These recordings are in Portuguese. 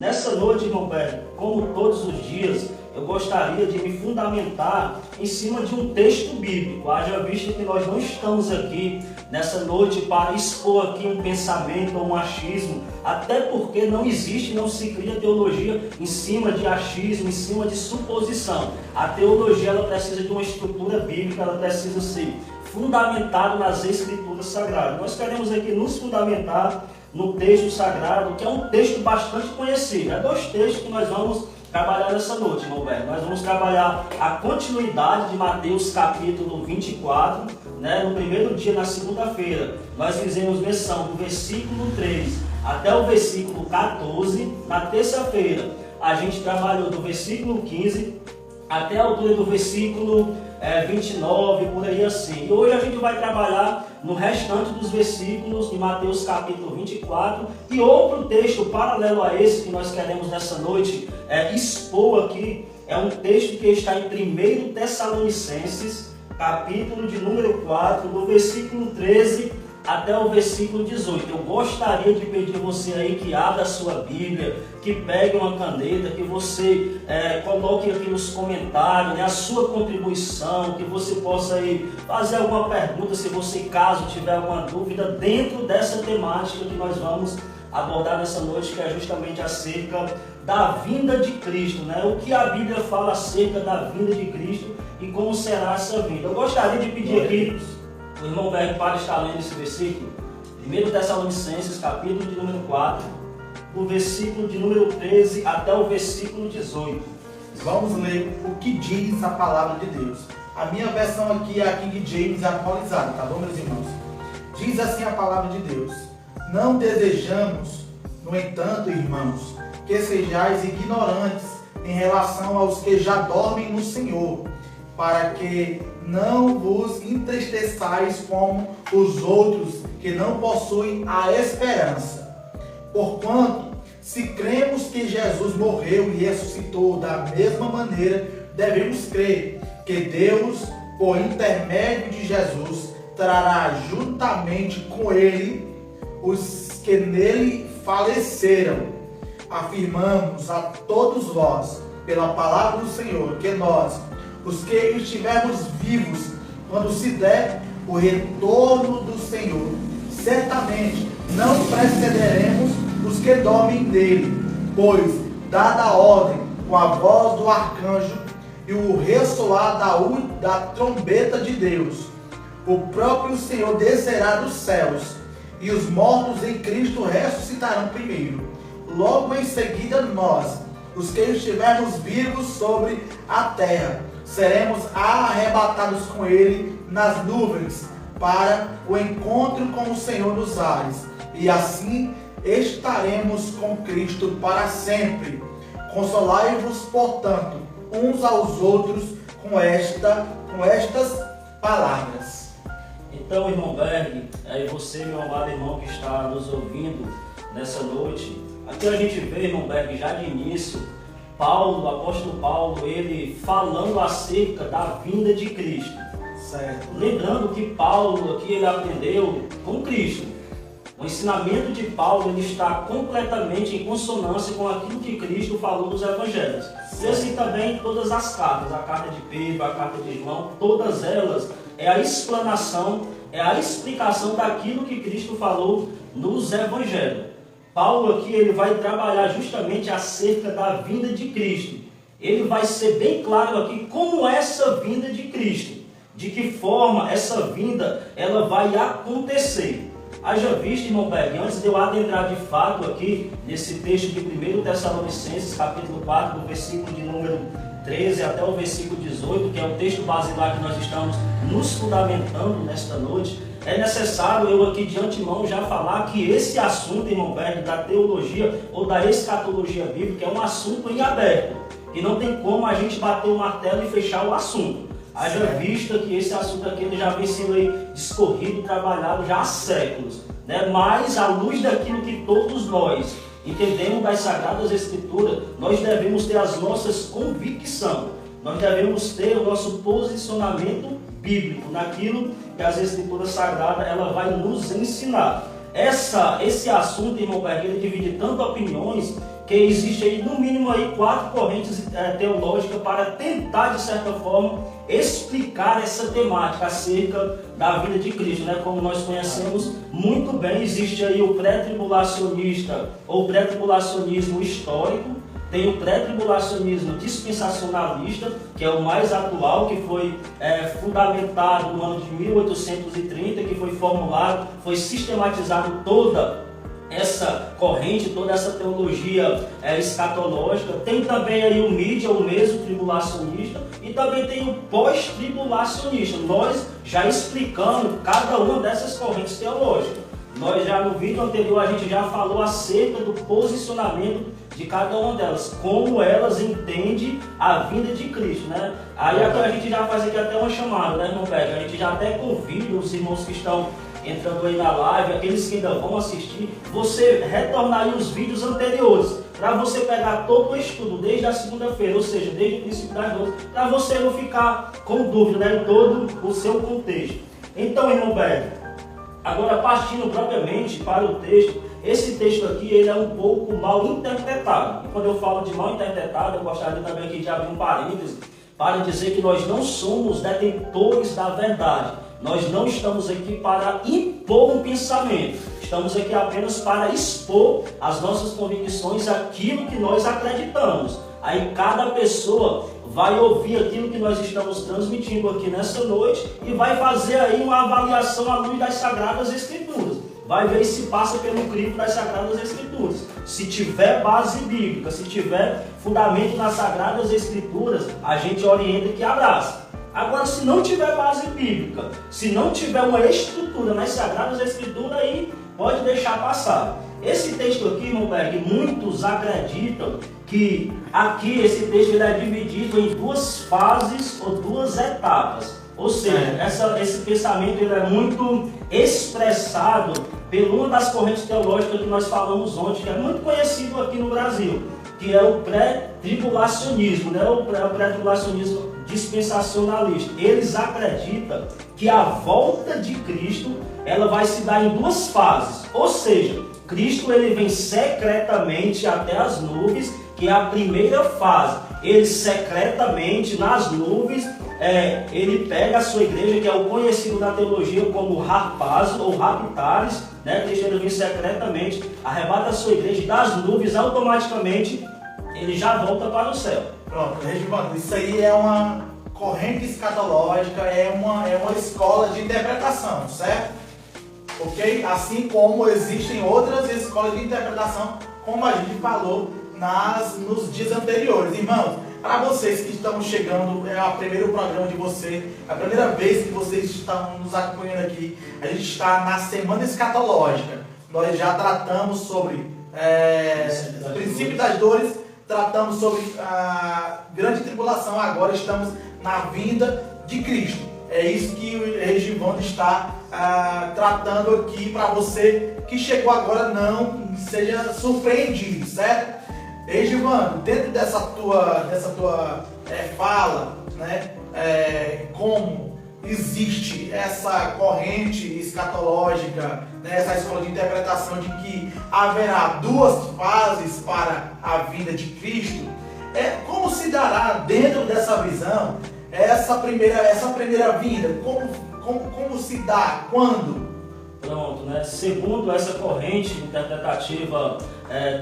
Nessa noite, irmão Berg, como todos os dias, eu gostaria de me fundamentar em cima de um texto bíblico. Haja vista que nós não estamos aqui nessa noite para expor aqui um pensamento ou um achismo, até porque não existe, não se cria teologia em cima de achismo, em cima de suposição. A teologia ela precisa de uma estrutura bíblica, ela precisa ser fundamentada nas Escrituras Sagradas. Nós queremos aqui nos fundamentar no texto sagrado, que é um texto bastante conhecido. É dois textos que nós vamos trabalhar nessa noite, irmão Berg. Nós vamos trabalhar a continuidade de Mateus capítulo 24, no primeiro dia, na segunda-feira. Nós fizemos menção do versículo 3 até o versículo 14. Na terça-feira, a gente trabalhou do versículo 15 até a altura do versículo 29, por aí assim. E hoje a gente vai trabalhar no restante dos versículos de Mateus capítulo 24 e outro texto paralelo a esse que nós queremos nessa noite expor aqui. É um texto que está em 1 Tessalonicenses, capítulo de número 4, do versículo 13 até o versículo 18. Eu gostaria de pedir a você aí que abra a sua Bíblia, que pegue uma caneta, que você coloque aqui nos comentários a sua contribuição, que você possa aí fazer alguma pergunta, se você caso tiver alguma dúvida dentro dessa temática que nós vamos abordar nessa noite, que é justamente acerca da vinda de Cristo, O que a Bíblia fala acerca da vinda de Cristo e como será essa vinda. Eu gostaria de pedir aqui o irmão Berg para estar lendo esse versículo, 1 Tessalonicenses, capítulo de número 4, do versículo de número 13 até o versículo 18. Vamos ler o que diz a palavra de Deus. A minha versão aqui é a King James atualizada, tá bom, meus irmãos? Diz assim a palavra de Deus: Não desejamos, no entanto, irmãos, que sejais ignorantes em relação aos que já dormem no Senhor, para que não vos entristeçais como os outros que não possuem a esperança. Porquanto, se cremos que Jesus morreu e ressuscitou da mesma maneira, devemos crer que Deus, por intermédio de Jesus, trará juntamente com ele os que nele faleceram. Afirmamos a todos vós, pela palavra do Senhor, que nós, os que estivermos vivos, quando se der o retorno do Senhor, certamente não precederemos os que dormem nele, pois, dada a ordem com a voz do arcanjo e o ressoar da trombeta de Deus, o próprio Senhor descerá dos céus, e os mortos em Cristo ressuscitarão primeiro. Logo em seguida nós, os que estivermos vivos sobre a terra, seremos arrebatados com ele nas nuvens para o encontro com o Senhor nos ares, e assim estaremos com Cristo para sempre. Consolai-vos, portanto, uns aos outros com estas palavras. Então, irmão Berg, aí você, meu amado irmão que está nos ouvindo nessa noite, aqui a gente vê, irmão Berg, já de início, Paulo, o apóstolo Paulo, ele falando acerca da vinda de Cristo. Certo. Lembrando que Paulo aqui ele aprendeu com Cristo. O ensinamento de Paulo ele está completamente em consonância com aquilo que Cristo falou nos evangelhos. E assim também todas as cartas, a carta de Pedro, a carta de João, todas elas é a explanação, é a explicação daquilo que Cristo falou nos evangelhos. Paulo aqui ele vai trabalhar justamente acerca da vinda de Cristo. Ele vai ser bem claro aqui como é essa vinda de Cristo, de que forma essa vinda ela vai acontecer. Haja visto, irmão Berg, antes de eu adentrar de fato aqui nesse texto de 1 Tessalonicenses, capítulo 4, do versículo de número 13 até o versículo 18, que é o texto basilar que nós estamos nos fundamentando nesta noite, é necessário eu aqui de antemão já falar que esse assunto, irmão Berg, da teologia ou da escatologia bíblica é um assunto em aberto, que não tem como a gente bater o martelo e fechar o assunto. Haja vista que esse assunto aqui ele já vem sendo aí discorrido, trabalhado já há séculos, Mas à luz daquilo que todos nós entendemos das Sagradas Escrituras, nós devemos ter as nossas convicções, nós devemos ter o nosso posicionamento bíblico naquilo que as Escrituras Sagradas ela vai nos ensinar. Esse assunto, irmão Berg, ele divide tanto opiniões que existe aí no mínimo aí 4 correntes teológicas para tentar, de certa forma, explicar essa temática acerca da vida de Cristo, né? Como nós conhecemos muito bem, existe aí o pré-tribulacionista ou pré-tribulacionismo histórico, tem o pré-tribulacionismo dispensacionalista, que é o mais atual, que foi fundamentado no ano de 1830, que foi formulado, foi sistematizado toda essa corrente, toda essa teologia escatológica. Tem também aí o mídia, o mesmo tribulacionista, e também tem o pós-tribulacionista. Nós já explicamos cada uma dessas correntes teológicas. Nós já no vídeo anterior a gente já falou acerca do posicionamento de cada uma delas, como elas entendem a vinda de Cristo, né? Aí aqui a gente já faz aqui até uma chamada, né, irmão Pedro? A gente já até convida os irmãos que estão entrando aí na live, aqueles que ainda vão assistir, você retornar aí os vídeos anteriores, para você pegar todo o estudo desde a segunda-feira, ou seja, desde o princípio das 12, para você não ficar com dúvida, né, em todo o seu contexto. Então, irmão Pedro, agora partindo propriamente para o texto, esse texto aqui ele é um pouco mal interpretado. E quando eu falo de mal interpretado, eu gostaria também aqui de abrir um parêntese para dizer que nós não somos detentores da verdade. Nós não estamos aqui para impor um pensamento. Estamos aqui apenas para expor as nossas convicções, aquilo que nós acreditamos. Aí cada pessoa vai ouvir aquilo que nós estamos transmitindo aqui nessa noite e vai fazer aí uma avaliação à luz das Sagradas Escrituras. Vai ver se passa pelo crivo das Sagradas Escrituras. Se tiver base bíblica, se tiver fundamento nas Sagradas Escrituras, a gente orienta que abraça. Agora, se não tiver base bíblica, se não tiver uma estrutura nas Sagradas Escrituras, aí pode deixar passar. Esse texto aqui, irmão Berg, muitos acreditam que aqui esse texto ele é dividido em 2 fases ou 2 etapas. Ou seja, esse pensamento ele é muito expressado por uma das correntes teológicas que nós falamos ontem, que é muito conhecido aqui no Brasil, que é o pré-tribulacionismo, né? O pré-tribulacionismo dispensacionalista. Eles acreditam que a volta de Cristo ela vai se dar em 2 fases. Ou seja, Cristo ele vem secretamente até as nuvens, que é a primeira fase. Ele secretamente nas nuvens, ele pega a sua igreja, que é o conhecido na teologia como harpazo ou raptares, né? Cristo ele vem secretamente, arrebata a sua igreja das nuvens, automaticamente ele já volta para o céu. Pronto, Regivaldo, isso aí é uma corrente escatológica, é uma escola de interpretação, certo? Ok? Assim como existem outras escolas de interpretação, como a gente falou nos dias anteriores. Irmãos, para vocês que estão chegando, é o primeiro programa de vocês, a primeira vez que vocês estão nos acompanhando aqui, a gente está na Semana Escatológica. Nós já tratamos sobre o princípio das dores, tratamos sobre a grande tribulação, agora estamos na vinda de Cristo. É isso que o Regivaldo está tratando aqui para você que chegou agora, não seja surpreendido, certo? Regivaldo, dentro dessa tua fala, né, como existe essa corrente escatológica, né, essa escola de interpretação de que haverá 2 fases para a vinda de Cristo, como se dará dentro dessa visão essa primeira vinda? Como se dá? Quando? Pronto, né? Segundo essa corrente interpretativa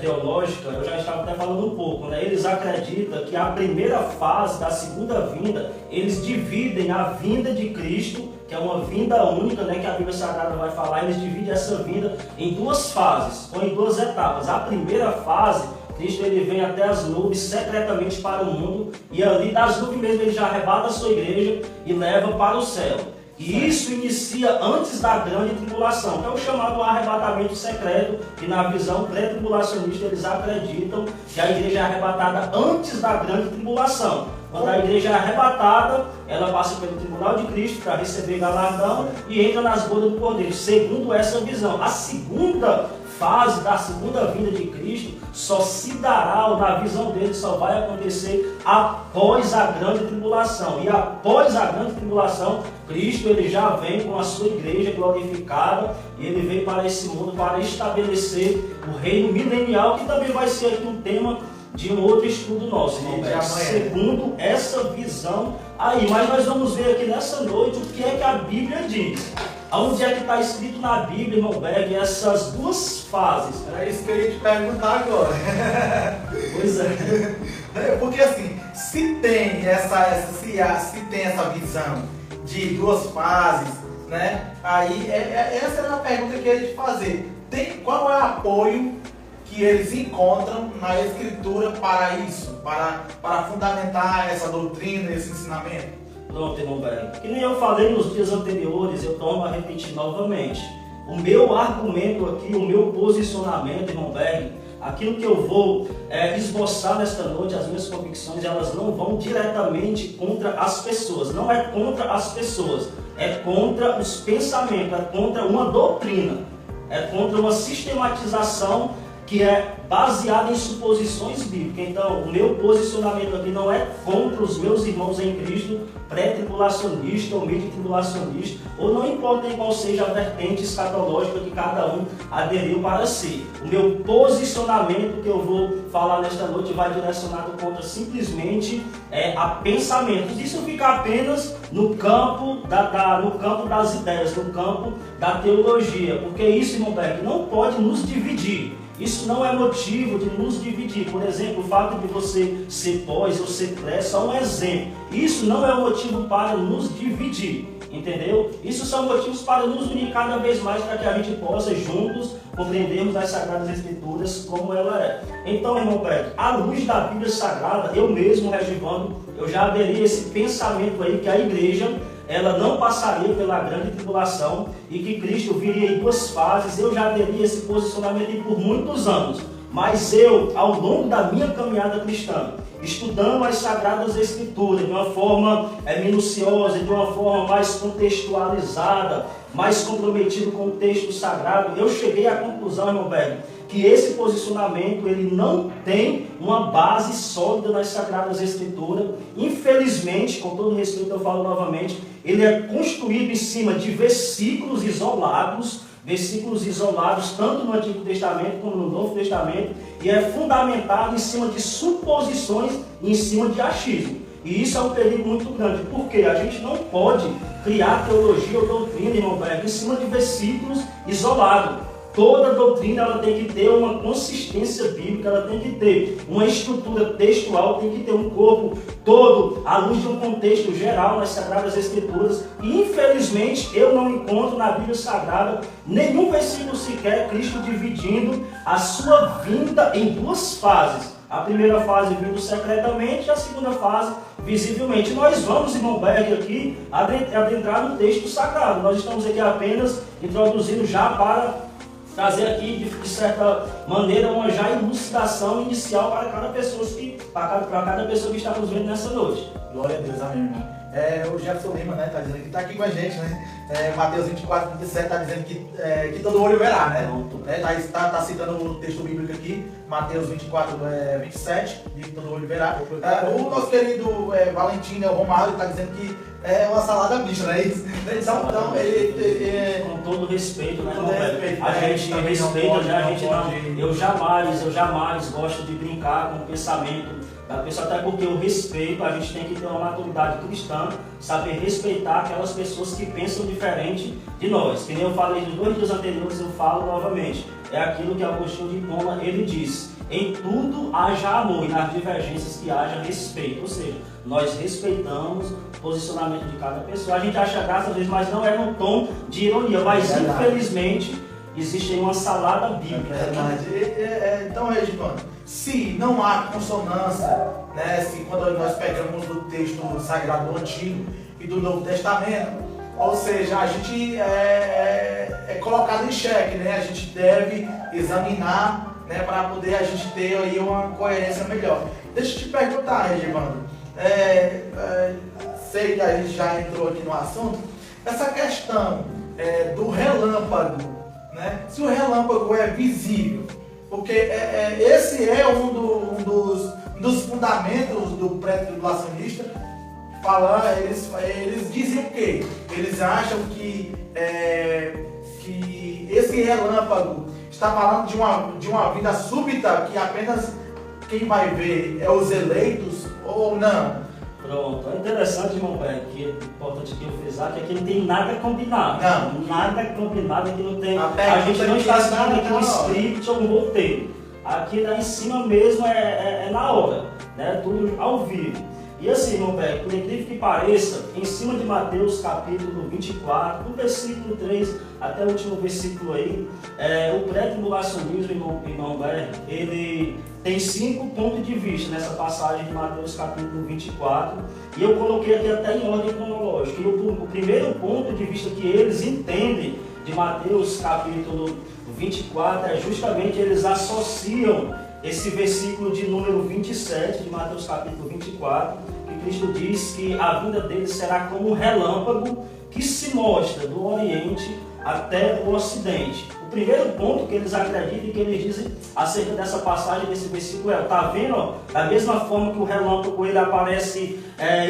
teológica, eu já estava até falando um pouco, né? Eles acreditam que a primeira fase da segunda vinda, eles dividem a vinda de Cristo, que é uma vinda única, né? Que a Bíblia Sagrada vai falar, eles dividem essa vinda em 2 fases, ou em 2 etapas. A primeira fase, Cristo ele vem até as nuvens secretamente para o mundo, e ali das nuvens mesmo ele já arrebata a sua igreja e leva para o céu. E isso inicia antes da grande tribulação, que é o chamado arrebatamento secreto, que na visão pré-tribulacionista eles acreditam que a igreja é arrebatada antes da grande tribulação. Quando a igreja é arrebatada, ela passa pelo tribunal de Cristo para receber galardão e entra nas bodas do Cordeiro, segundo essa visão. A segunda fase da segunda vinda de Cristo só se dará, ou na visão dele, só vai acontecer após a grande tribulação. E após a grande tribulação, Cristo ele já vem com a sua igreja glorificada e ele vem para esse mundo para estabelecer o reino milenial, que também vai ser aqui um tema de um outro estudo nosso, irmão Beto, segundo essa visão aí. Mas nós vamos ver aqui nessa noite o que é que a Bíblia diz. Onde é que está escrito na Bíblia, irmão Berg, essas duas fases? É isso que eu ia te perguntar agora. Pois é. Porque assim, se tem essa visão de duas fases, né? Aí essa era a pergunta que eu ia te fazer. Qual é o apoio que eles encontram na Escritura para isso? Para fundamentar essa doutrina, esse ensinamento? Pronto, irmão Berg. Que nem eu falei nos dias anteriores, eu torno a repetir novamente. O meu argumento aqui, o meu posicionamento, irmão Berg, aquilo que eu vou esboçar nesta noite, as minhas convicções, elas não vão diretamente contra as pessoas. Não é contra as pessoas, é contra os pensamentos, é contra uma doutrina, é contra uma sistematização que é baseada em suposições bíblicas. Então, o meu posicionamento aqui não é contra os meus irmãos em Cristo, pré-tribulacionista ou meio-tribulacionista, ou não importa em qual seja a vertente escatológica que cada um aderiu para si. O meu posicionamento que eu vou falar nesta noite vai direcionado contra simplesmente a pensamentos. Isso fica apenas no campo no campo das ideias, no campo da teologia, porque isso, irmão Beck, não pode nos dividir. Isso não é motivo de nos dividir. Por exemplo, o fato de você ser pós ou ser pré, só um exemplo. Isso não é um motivo para nos dividir, entendeu? Isso são motivos para nos unir cada vez mais, para que a gente possa juntos compreendermos as Sagradas Escrituras como ela é. Então, irmão Pedro, à luz da Bíblia Sagrada, eu mesmo, Regivando, eu já aderi a esse pensamento aí que a igreja ela não passaria pela grande tribulação e que Cristo viria em duas fases. Eu já aderi a esse posicionamento por muitos anos, mas eu, ao longo da minha caminhada cristã, estudando as Sagradas Escrituras de uma forma minuciosa, de uma forma mais contextualizada, mais comprometido com o texto sagrado, eu cheguei à conclusão, irmão Berg, que esse posicionamento ele não tem uma base sólida nas Sagradas Escrituras. Infelizmente, com todo respeito eu falo novamente, ele é construído em cima de versículos isolados tanto no Antigo Testamento como no Novo Testamento, e é fundamentado em cima de suposições e em cima de achismo. E isso é um perigo muito grande, porque a gente não pode criar teologia ou doutrina, irmão Berg, em cima de versículos isolados. Toda doutrina ela tem que ter uma consistência bíblica, ela tem que ter uma estrutura textual, tem que ter um corpo todo à luz de um contexto geral nas Sagradas Escrituras. E infelizmente eu não encontro na Bíblia Sagrada nenhum versículo sequer Cristo dividindo a sua vinda em duas fases. A primeira fase vindo secretamente, a segunda fase visivelmente. Nós vamos, irmão Berg, aqui adentrar no texto sagrado. Nós estamos aqui apenas introduzindo já para trazer aqui, de certa maneira, uma já elucidação inicial para cada pessoa que está nos vendo nessa noite. Glória a Deus, amém, irmão. O Jefferson Lima, né, tá dizendo que está aqui com a gente, né? Mateus 24, 27 está dizendo que todo olho verá, né? Tá citando o texto bíblico aqui, Mateus 24, 27, diz que todo olho verá. O nosso querido Valentim, né, o Romário, está dizendo que é uma salada mista, não é isso? Então ele com todo respeito, né, irmão? A gente respeita, né? A gente não. Eu jamais gosto de brincar com o pensamento da pessoa, até porque o respeito, a gente tem que ter uma maturidade cristã, saber respeitar aquelas pessoas que pensam diferente de nós. Que nem eu falei nos 2 dias anteriores, eu falo novamente. É aquilo que Agostinho de Hipona, ele diz: em tudo haja amor e nas divergências que haja respeito. Ou seja, nós respeitamos o posicionamento de cada pessoa. A gente acha graça às vezes, mas não é num tom de ironia. Mas infelizmente existe uma salada bíblica. Então, Regivando, se não há consonância, né, se quando nós pegamos o texto sagrado do Antigo e do Novo Testamento, ou seja, a gente é colocado em xeque, né? A gente deve examinar, né, para poder a gente ter aí uma coerência melhor. Deixa eu te perguntar, Regivando, sei que a gente já entrou aqui no assunto, essa questão do relâmpago, né? Se o relâmpago é visível, porque esse é um dos fundamentos do pré-tribulacionista. Eles dizem o quê? Eles acham que esse relâmpago Está falando de uma vida súbita que apenas quem vai ver é os eleitos ou não? Pronto, é interessante, irmão Berg, que é importante aqui eu frisar que aqui não tem nada combinado. Não. Nada combinado, aqui não tem. A gente não está nada seguindo aqui um script ou um roteiro. Aqui lá em cima mesmo é na hora, né? Tudo ao vivo. E assim, irmão Berg, por incrível que pareça, em cima de Mateus capítulo 24, do versículo 3 até o último versículo aí, o pré-tribulacionismo, irmão Berg, ele tem 5 pontos de vista nessa passagem de Mateus capítulo 24, e eu coloquei aqui até em ordem cronológica. E o primeiro ponto de vista que eles entendem de Mateus capítulo 24 é justamente eles associam esse versículo de número 27 de Mateus capítulo 24, que Cristo diz que a vinda dele será como um relâmpago que se mostra do Oriente até o Ocidente. O primeiro ponto que eles acreditam e que eles dizem acerca dessa passagem, desse versículo está vendo? Ó, da mesma forma que o relâmpago ele aparece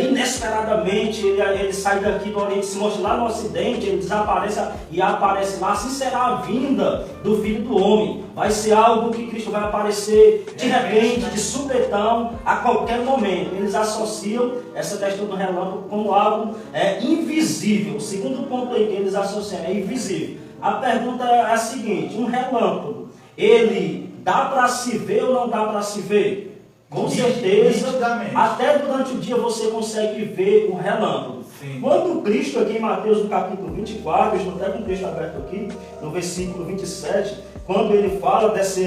inesperadamente, ele sai daqui do Oriente, se mostra lá no Ocidente, ele desaparece e aparece lá, assim será a vinda do Filho do Homem. Vai ser algo que Cristo vai aparecer de repente, de supetão, a qualquer momento. Eles associam essa questão do relâmpago como algo invisível. O segundo ponto aí que eles associam é invisível. A pergunta é a seguinte: um relâmpago, ele dá para se ver ou não dá para se ver? Com certeza, até durante o dia você consegue ver o relâmpago. Sim. Quando Cristo, aqui em Mateus, no capítulo 24, eu estou até com o texto aberto aqui, no versículo 27, quando ele fala desse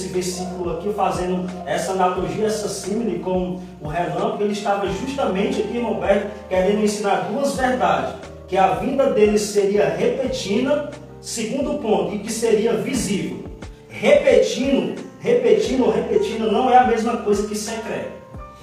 versículo aqui, fazendo essa analogia, essa símile com o relâmpago, ele estava justamente aqui, irmão Berg, querendo ensinar duas verdades: que a vinda dele seria repentina, segundo ponto, e que seria visível. Repetindo não é a mesma coisa que secreto.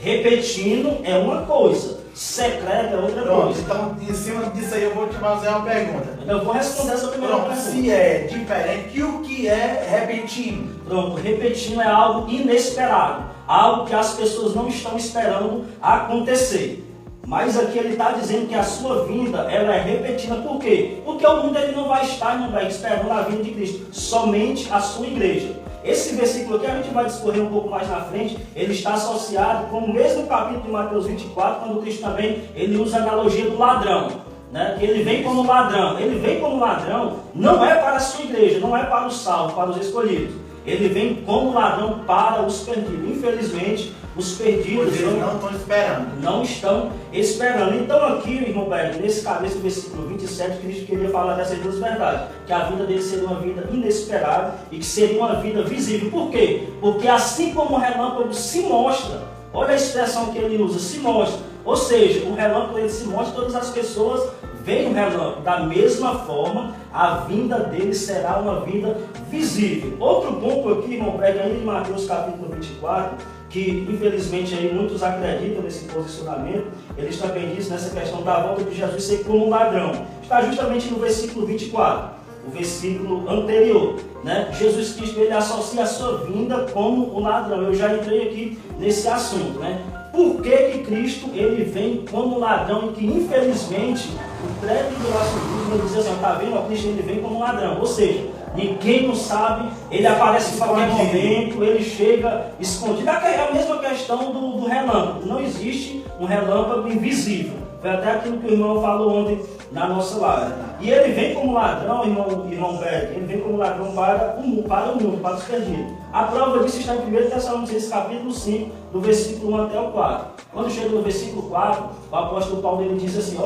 Repetindo é uma coisa, secreto é outra coisa. Então, em cima disso aí, eu vou te fazer uma pergunta. Eu vou responder essa primeira pergunta. Se é diferente, que o que é repetindo? Pronto, repetindo é algo inesperado, algo que as pessoas não estão esperando acontecer. Mas aqui ele está dizendo que a sua vinda ela é repetida. Por quê? Porque o mundo ele não vai estar esperando a vinda de Cristo, somente a sua igreja. Esse versículo aqui a gente vai discorrer um pouco mais na frente, ele está associado com o mesmo capítulo de Mateus 24, quando Cristo também ele usa a analogia do ladrão, né? Que ele vem como ladrão. Ele vem como ladrão não é para a sua igreja, não é para os salvos, para os escolhidos. Ele vem como ladrão para os perdidos. Infelizmente, os perdidos não estão esperando. Não estão esperando. Então aqui, irmão Berg, nesse versículo 27, Cristo queria falar dessas duas verdades. Que a vida dele seria uma vida inesperada e que seria uma vida visível. Por quê? Porque assim como o relâmpago se mostra, olha a expressão que ele usa, se mostra. Ou seja, o relâmpago ele se mostra, todas as pessoas veem o relâmpago. Da mesma forma, a vinda dele será uma vinda visível. Outro ponto aqui, irmão Berg, ainda em Mateus capítulo 24, que infelizmente aí muitos acreditam nesse posicionamento, eles também dizem nessa questão da volta de Jesus ser como um ladrão. Está justamente no versículo 24, o versículo anterior, né? Jesus Cristo ele associa a sua vinda como o ladrão. Eu já entrei aqui nesse assunto, né? Por que Cristo ele vem como ladrão e que infelizmente o pré-tribulacionismo diz assim, está vendo? Cristo ele vem como ladrão, ou seja, ninguém não sabe, ele aparece em qualquer momento, ele chega escondido. É a mesma questão do relâmpago, não existe um relâmpago invisível. Foi até aquilo que o irmão falou ontem na nossa live. E ele vem como ladrão, irmão Berg, ele vem como ladrão para o mundo, para os perdidos. A prova disso está em 1 Tessalonicenses capítulo 5, do versículo 1 até o 4. Quando chega no versículo 4, o apóstolo Paulo ele diz assim,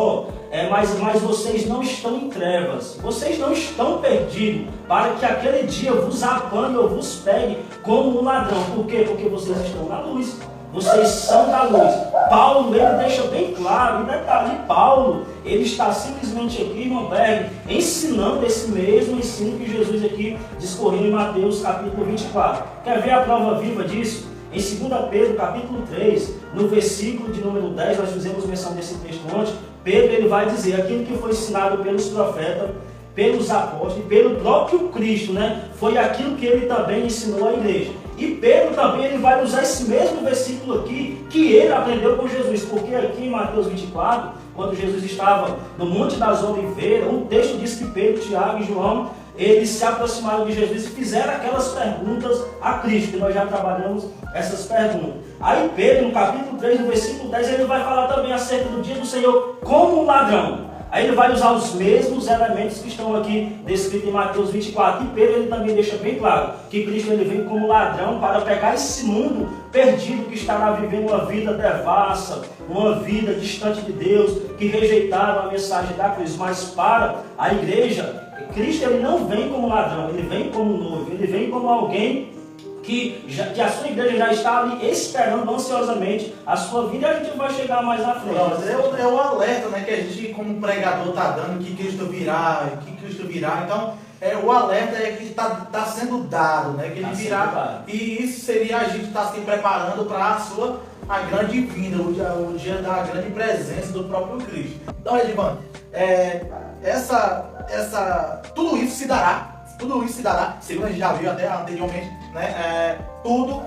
mas vocês não estão em trevas, vocês não estão perdidos, para que aquele dia vos apanhe ou vos pegue como um ladrão. Por quê? Porque vocês estão na luz. Vocês são da luz. Paulo, ele deixa bem claro, e detalhe, Paulo, ele está simplesmente aqui, irmão Berg, ensinando esse mesmo ensino que Jesus aqui discorreu em Mateus capítulo 24. Quer ver a prova viva disso? Em 2 Pedro capítulo 3, no versículo de número 10, nós fizemos menção desse texto ontem, Pedro ele vai dizer, aquilo que foi ensinado pelos profetas, pelos apóstolos e pelo próprio Cristo, né? Foi aquilo que ele também ensinou à igreja. E Pedro também ele vai usar esse mesmo versículo aqui que ele aprendeu com Jesus, porque aqui em Mateus 24, quando Jesus estava no Monte das Oliveiras, um texto diz que Pedro, Tiago e João eles se aproximaram de Jesus e fizeram aquelas perguntas a Cristo, que nós já trabalhamos essas perguntas. Aí Pedro, no capítulo 3, no versículo 10, ele vai falar também acerca do dia do Senhor como um ladrão. Aí ele vai usar os mesmos elementos que estão aqui descritos em Mateus 24. E Pedro ele também deixa bem claro que Cristo ele vem como ladrão para pegar esse mundo perdido que estará vivendo uma vida devassa, uma vida distante de Deus, que rejeitaram a mensagem da cruz. Mas para a igreja, Cristo ele não vem como ladrão, ele vem como noivo, ele vem como alguém que a sua igreja já está ali esperando ansiosamente a sua vida, e a gente vai chegar mais à frente. É o alerta, né, que a gente como pregador está dando, que Cristo virá. Então, o alerta é que está sendo dado, né, que ele virá. E isso seria a gente estar se preparando para a grande vinda, o dia da grande presença do próprio Cristo. Então, Edvan, tudo isso se dará, segundo a gente já viu até anteriormente, né? Tudo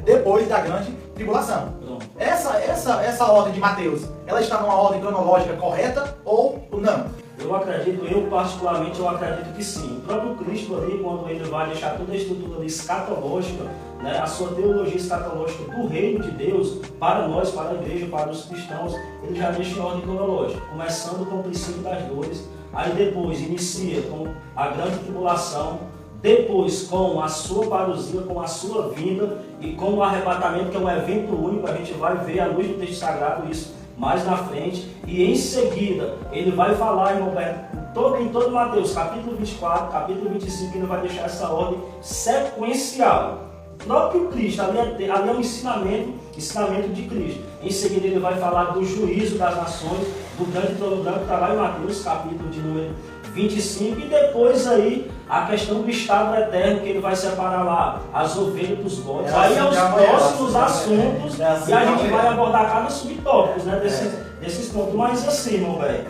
depois da grande tribulação. Essa ordem de Mateus, ela está numa ordem cronológica correta ou não? Eu particularmente acredito que sim. O próprio Cristo ali, quando ele vai deixar toda a estrutura ali escatológica, né, a sua teologia escatológica do reino de Deus, para nós, para a igreja, para os cristãos, ele já deixa em ordem cronológica, começando com o princípio das dores, aí depois inicia com a grande tribulação, depois com a sua parousia, com a sua vinda e com o arrebatamento, que é um evento único. A gente vai ver à luz do texto sagrado isso mais na frente, e em seguida ele vai falar, irmão Beto, em todo Mateus, capítulo 24, capítulo 25, ele vai deixar essa ordem sequencial. O próprio Cristo, ali é um ensinamento de Cristo. Em seguida ele vai falar do juízo das nações, do grande trono branco, que está lá em Mateus, capítulo de número 25, e depois aí a questão do estado eterno, que ele vai separar lá as ovelhas dos bodes. Aí é os próximos assuntos, e a gente vai abordar cada subtópicos, né, desses pontos. Mas assim, irmão velho,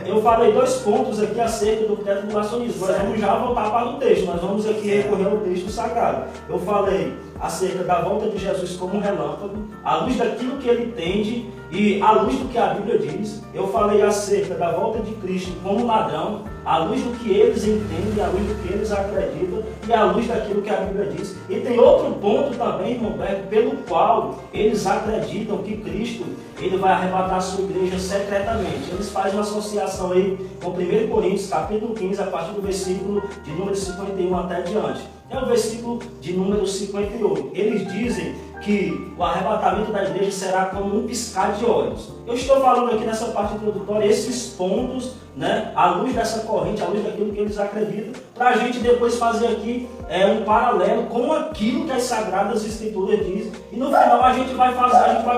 eu falei 2 pontos aqui acerca do pré-tribulacionismo. Nós vamos já voltar para o texto, nós vamos aqui recorrer ao texto sagrado. Eu falei acerca da volta de Jesus como um relâmpago, à luz daquilo que ele entende e à luz do que a Bíblia diz. Eu falei acerca da volta de Cristo como ladrão, à luz do que eles entendem, à luz do que eles acreditam e à luz daquilo que a Bíblia diz. E tem outro ponto também, irmão Beto, pelo qual eles acreditam que Cristo ele vai arrebatar a sua igreja secretamente. Eles fazem uma associação aí com 1 Coríntios, capítulo 15, a partir do versículo de número 51 até diante. É o versículo de número 58. Eles dizem que o arrebatamento da igreja será como um piscar de olhos. Eu estou falando aqui nessa parte introdutória esses pontos, né, à luz dessa corrente, à luz daquilo que eles acreditam, para a gente depois fazer aqui um paralelo com aquilo que as Sagradas Escrituras dizem, e no final a gente vai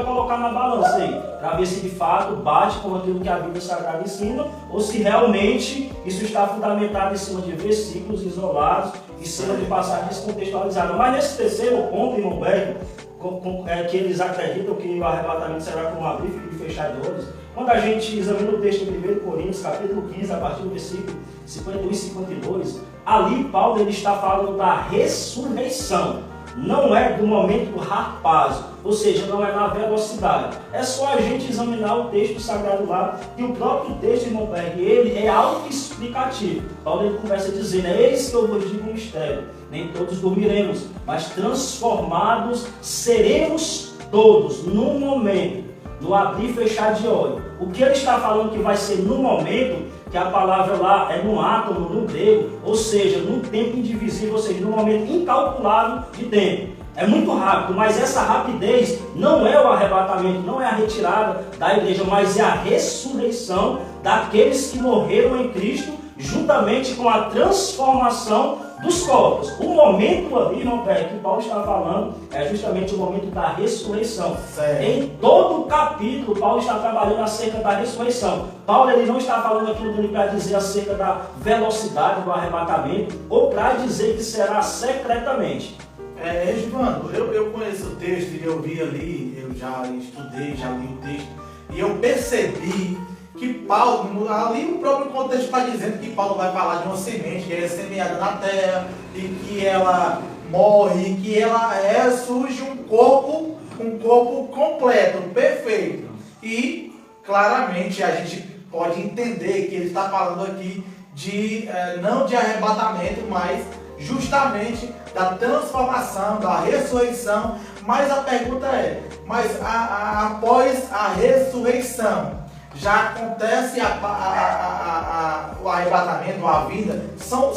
colocar na balança aí, para ver se de fato bate com aquilo que a Bíblia Sagrada ensina, ou se realmente isso está fundamentado em cima de versículos isolados, em cima de passagens contextualizadas. Mas nesse terceiro ponto, irmão Beto, que eles acreditam que o arrebatamento será como abrir e fechar de olhos. Quando a gente examina o texto de 1 Coríntios, capítulo 15, a partir do versículo 51 e 52, ali Paulo ele está falando da ressurreição. Não é do momento do rapaz, ou seja, não é na velocidade. É só a gente examinar o texto sagrado lá, e o próprio texto, irmão Berg, ele é autoexplicativo. Paulo ele começa dizendo, eis que eu vos digo um mistério, nem todos dormiremos, mas transformados seremos todos, num momento, no abrir e fechar de olho. O que ele está falando que vai ser no momento, que a palavra lá é no átomo, no grego, ou seja, num tempo indivisível, ou seja, num momento incalculável de tempo. É muito rápido, mas essa rapidez não é o arrebatamento, não é a retirada da igreja, mas é a ressurreição daqueles que morreram em Cristo, juntamente com a transformação dos corpos. O momento ali, irmão velho, que Paulo está falando é justamente o momento da ressurreição. Certo. Em todo o capítulo, Paulo está trabalhando acerca da ressurreição. Paulo ele não está falando aquilo dele para dizer acerca da velocidade do arrebatamento ou para dizer que será secretamente. Edvando, eu conheço o texto e eu vi ali, eu já estudei, já li o texto e eu percebi que Paulo, ali o próprio contexto está dizendo que Paulo vai falar de uma semente que é semeada na terra e que ela morre, que ela surge um corpo completo, perfeito. E claramente a gente pode entender que ele está falando aqui não de arrebatamento, mas justamente da transformação, da ressurreição. Mas a pergunta é, mas após a ressurreição, já acontece o arrebatamento, a vinda? São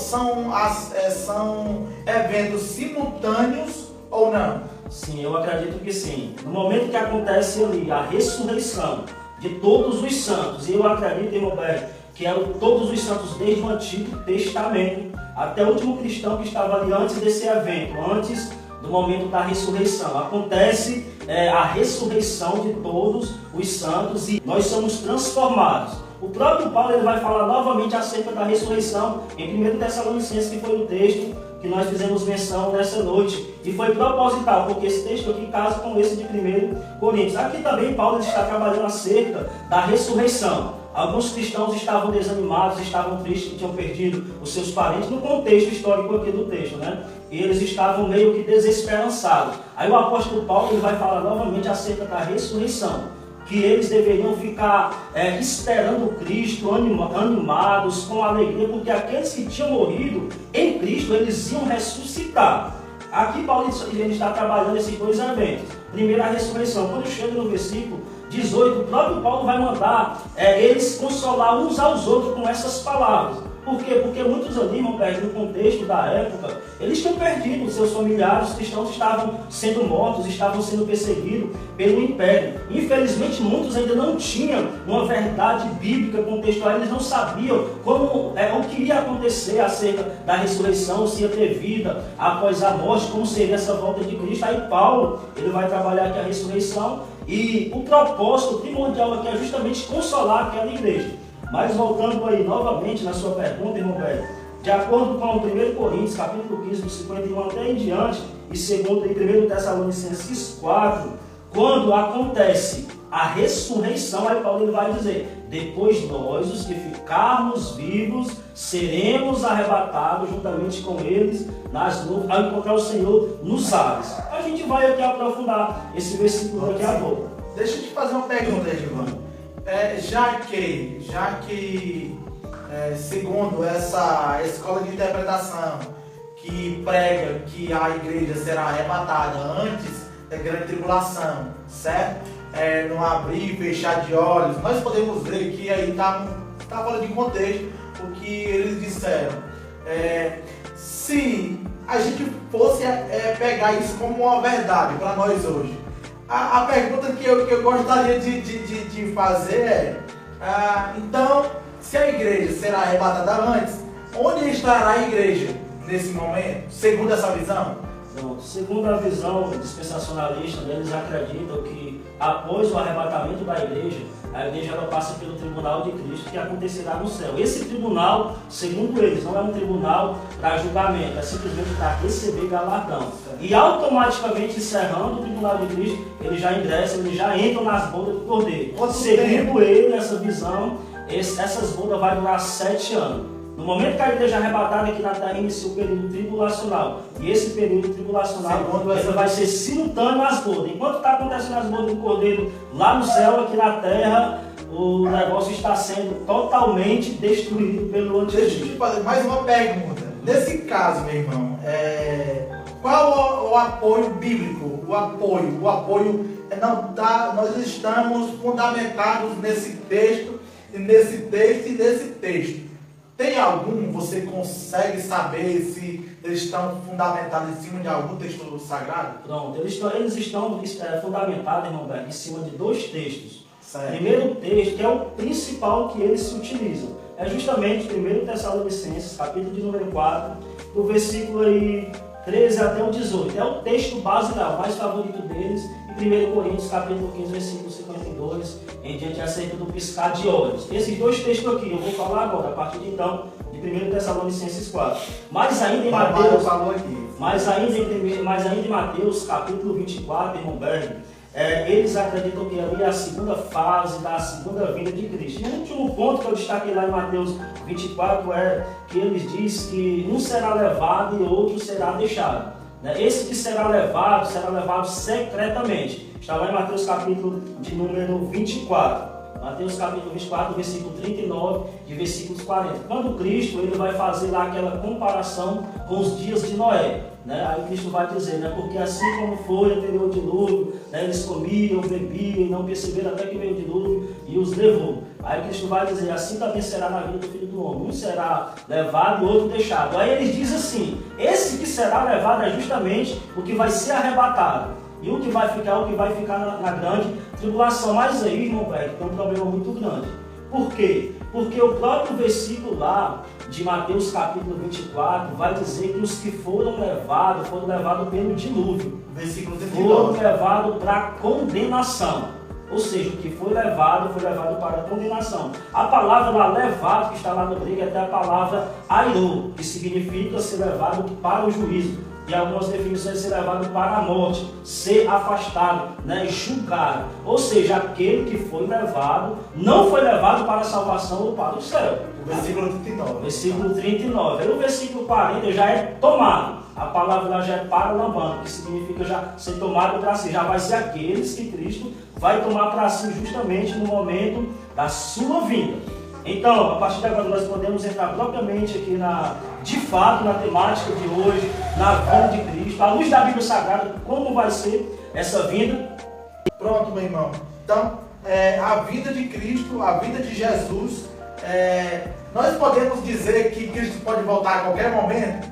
eventos simultâneos ou não? Sim, eu acredito que sim. No momento que acontece ali a ressurreição de todos os santos, e eu acredito, irmão Roberto, que eram todos os santos desde o Antigo Testamento até o último cristão que estava ali antes desse evento, antes do momento da ressurreição. Acontece a ressurreição de todos os santos e nós somos transformados. O próprio Paulo ele vai falar novamente acerca da ressurreição em 1 Tessalonicenses, que foi o texto que nós fizemos menção nessa noite. E foi proposital, porque esse texto aqui casa com esse de 1 Coríntios. Aqui também Paulo está trabalhando acerca da ressurreição. Alguns cristãos estavam desanimados, estavam tristes, que tinham perdido os seus parentes, no contexto histórico aqui do texto, né? E eles estavam meio que desesperançados. Aí o apóstolo Paulo ele vai falar novamente acerca da ressurreição, que eles deveriam ficar esperando Cristo, animados, com alegria, porque aqueles que tinham morrido em Cristo, eles iam ressuscitar. Aqui Paulo ele está trabalhando esses dois eventos. Primeiro, a ressurreição. Quando chega no versículo 18, o próprio Paulo vai mandar eles consolar uns aos outros com essas palavras. Por quê? Porque muitos ali, irmão, no contexto da época, eles tinham perdido seus familiares, os cristãos estavam sendo mortos, estavam sendo perseguidos pelo império. Infelizmente, muitos ainda não tinham uma verdade bíblica contextual, eles não sabiam o que iria acontecer acerca da ressurreição, se ia ter vida após a morte, como seria essa volta de Cristo. Aí Paulo, ele vai trabalhar aqui a ressurreição e o propósito primordial aqui é justamente consolar aquela igreja. Mas voltando aí novamente na sua pergunta, irmão velho, de acordo com 1 Coríntios, capítulo 15, do 51 até em diante, e segundo em 1 Tessalonicenses 4, quando acontece a ressurreição, aí Paulo ele vai dizer, depois nós, os que ficarmos vivos, seremos arrebatados juntamente com eles nas nuvens, ao encontrar o Senhor nos ares. A gente vai aqui aprofundar esse versículo daqui a pouco. Deixa eu te fazer uma pergunta, Edivano. Já que segundo essa escola de interpretação que prega que a igreja será arrebatada antes da grande tribulação, certo? No abrir e fechar de olhos, nós podemos ver que aí está fora de contexto o que eles disseram. Se a gente fosse pegar isso como uma verdade para nós hoje, a pergunta que eu gostaria de fazer então, se a igreja será arrebatada antes, onde estará a igreja nesse momento, segundo essa visão? Não, segundo a visão dispensacionalista, eles acreditam que após o arrebatamento da igreja, a igreja ela passa pelo tribunal de Cristo, que acontecerá no céu. Esse tribunal, segundo eles, não é um tribunal para julgamento, é simplesmente para receber galardão. E automaticamente encerrando o tribunal de Cristo, ele já ingressa, ele já entra nas bodas do Cordeiro. Segundo ele, essa visão, essas bodas vai durar 7 anos. No momento que a igreja é arrebatada aqui na terra, inicia o período tribulacional. E esse período tribulacional vai ser simultâneo às bodas. Enquanto está acontecendo as bodas do Cordeiro lá no céu, aqui na terra, o negócio está sendo totalmente destruído pelo Anticristo. Deixa eu te fazer mais uma pergunta. Nesse caso, meu irmão, qual o apoio bíblico? O apoio nós estamos fundamentados nesse texto, e nesse texto. Tem algum, você consegue saber se eles estão fundamentados em cima de algum texto sagrado? Pronto, eles estão fundamentados, irmão Beto, em cima de 2 textos. Certo. Primeiro texto, que é o principal que eles se utilizam, é justamente 1 Tessalonicenses, capítulo de número 4, o versículo aí 13 até o 18. É o texto basilar, o mais favorito deles, e 1 Coríntios, capítulo 15, versículo 52, em diante acerca do piscar de olhos. Esses 2 textos aqui, eu vou falar agora, a partir de então, de 1 Tessalonicenses 4. Mas ainda em Mateus, capítulo 24, irmão Berg, eles acreditam que ali é a segunda fase da segunda vinda de Cristo. E o último ponto que eu destaquei lá em Mateus 24 é que eles dizem que um será levado e outro será deixado. Esse que será levado secretamente. Está lá em Mateus capítulo de número 24. Mateus capítulo 24, versículo 39 e versículos 40. Quando Cristo ele vai fazer lá aquela comparação com os dias de Noé, né? Aí Cristo vai dizer, né? Porque assim como foi anterior dilúvio, né? Eles comiam, bebiam e não perceberam até que veio o dilúvio e os levou. Aí Cristo vai dizer, assim também será na vida do Filho do Homem. Um será levado, o outro deixado. Aí ele diz assim, esse que será levado é justamente o que vai ser arrebatado. E o que vai ficar na grande tribulação. Mas aí, irmão, velho, tem um problema muito grande. Por quê? Porque o próprio versículo lá de Mateus capítulo 24 vai dizer que os que foram levados pelo dilúvio. Versículo 39. Foram levados para condenação. Ou seja, o que foi levado para a condenação. A palavra lá, levado, que está lá no grego, é até a palavra airo, que significa ser levado para o juízo. E algumas definições, ser levado para a morte, ser afastado, né, julgado. Ou seja, aquele que foi levado, não foi levado para a salvação ou para o céu. Versículo 39. Versículo 39. Aí o versículo 40 já é tomado. A palavra lá já é paralambano, que significa já ser tomado para si. Já vai ser aqueles que Cristo vai tomar para si justamente no momento da sua vinda. Então, a partir de agora nós podemos entrar propriamente aqui de fato na temática de hoje, na vinda de Cristo, à luz da Bíblia Sagrada, como vai ser essa vinda. Pronto, meu irmão. Então, a vida de Cristo, a vida de Jesus, nós podemos dizer que Cristo pode voltar a qualquer momento?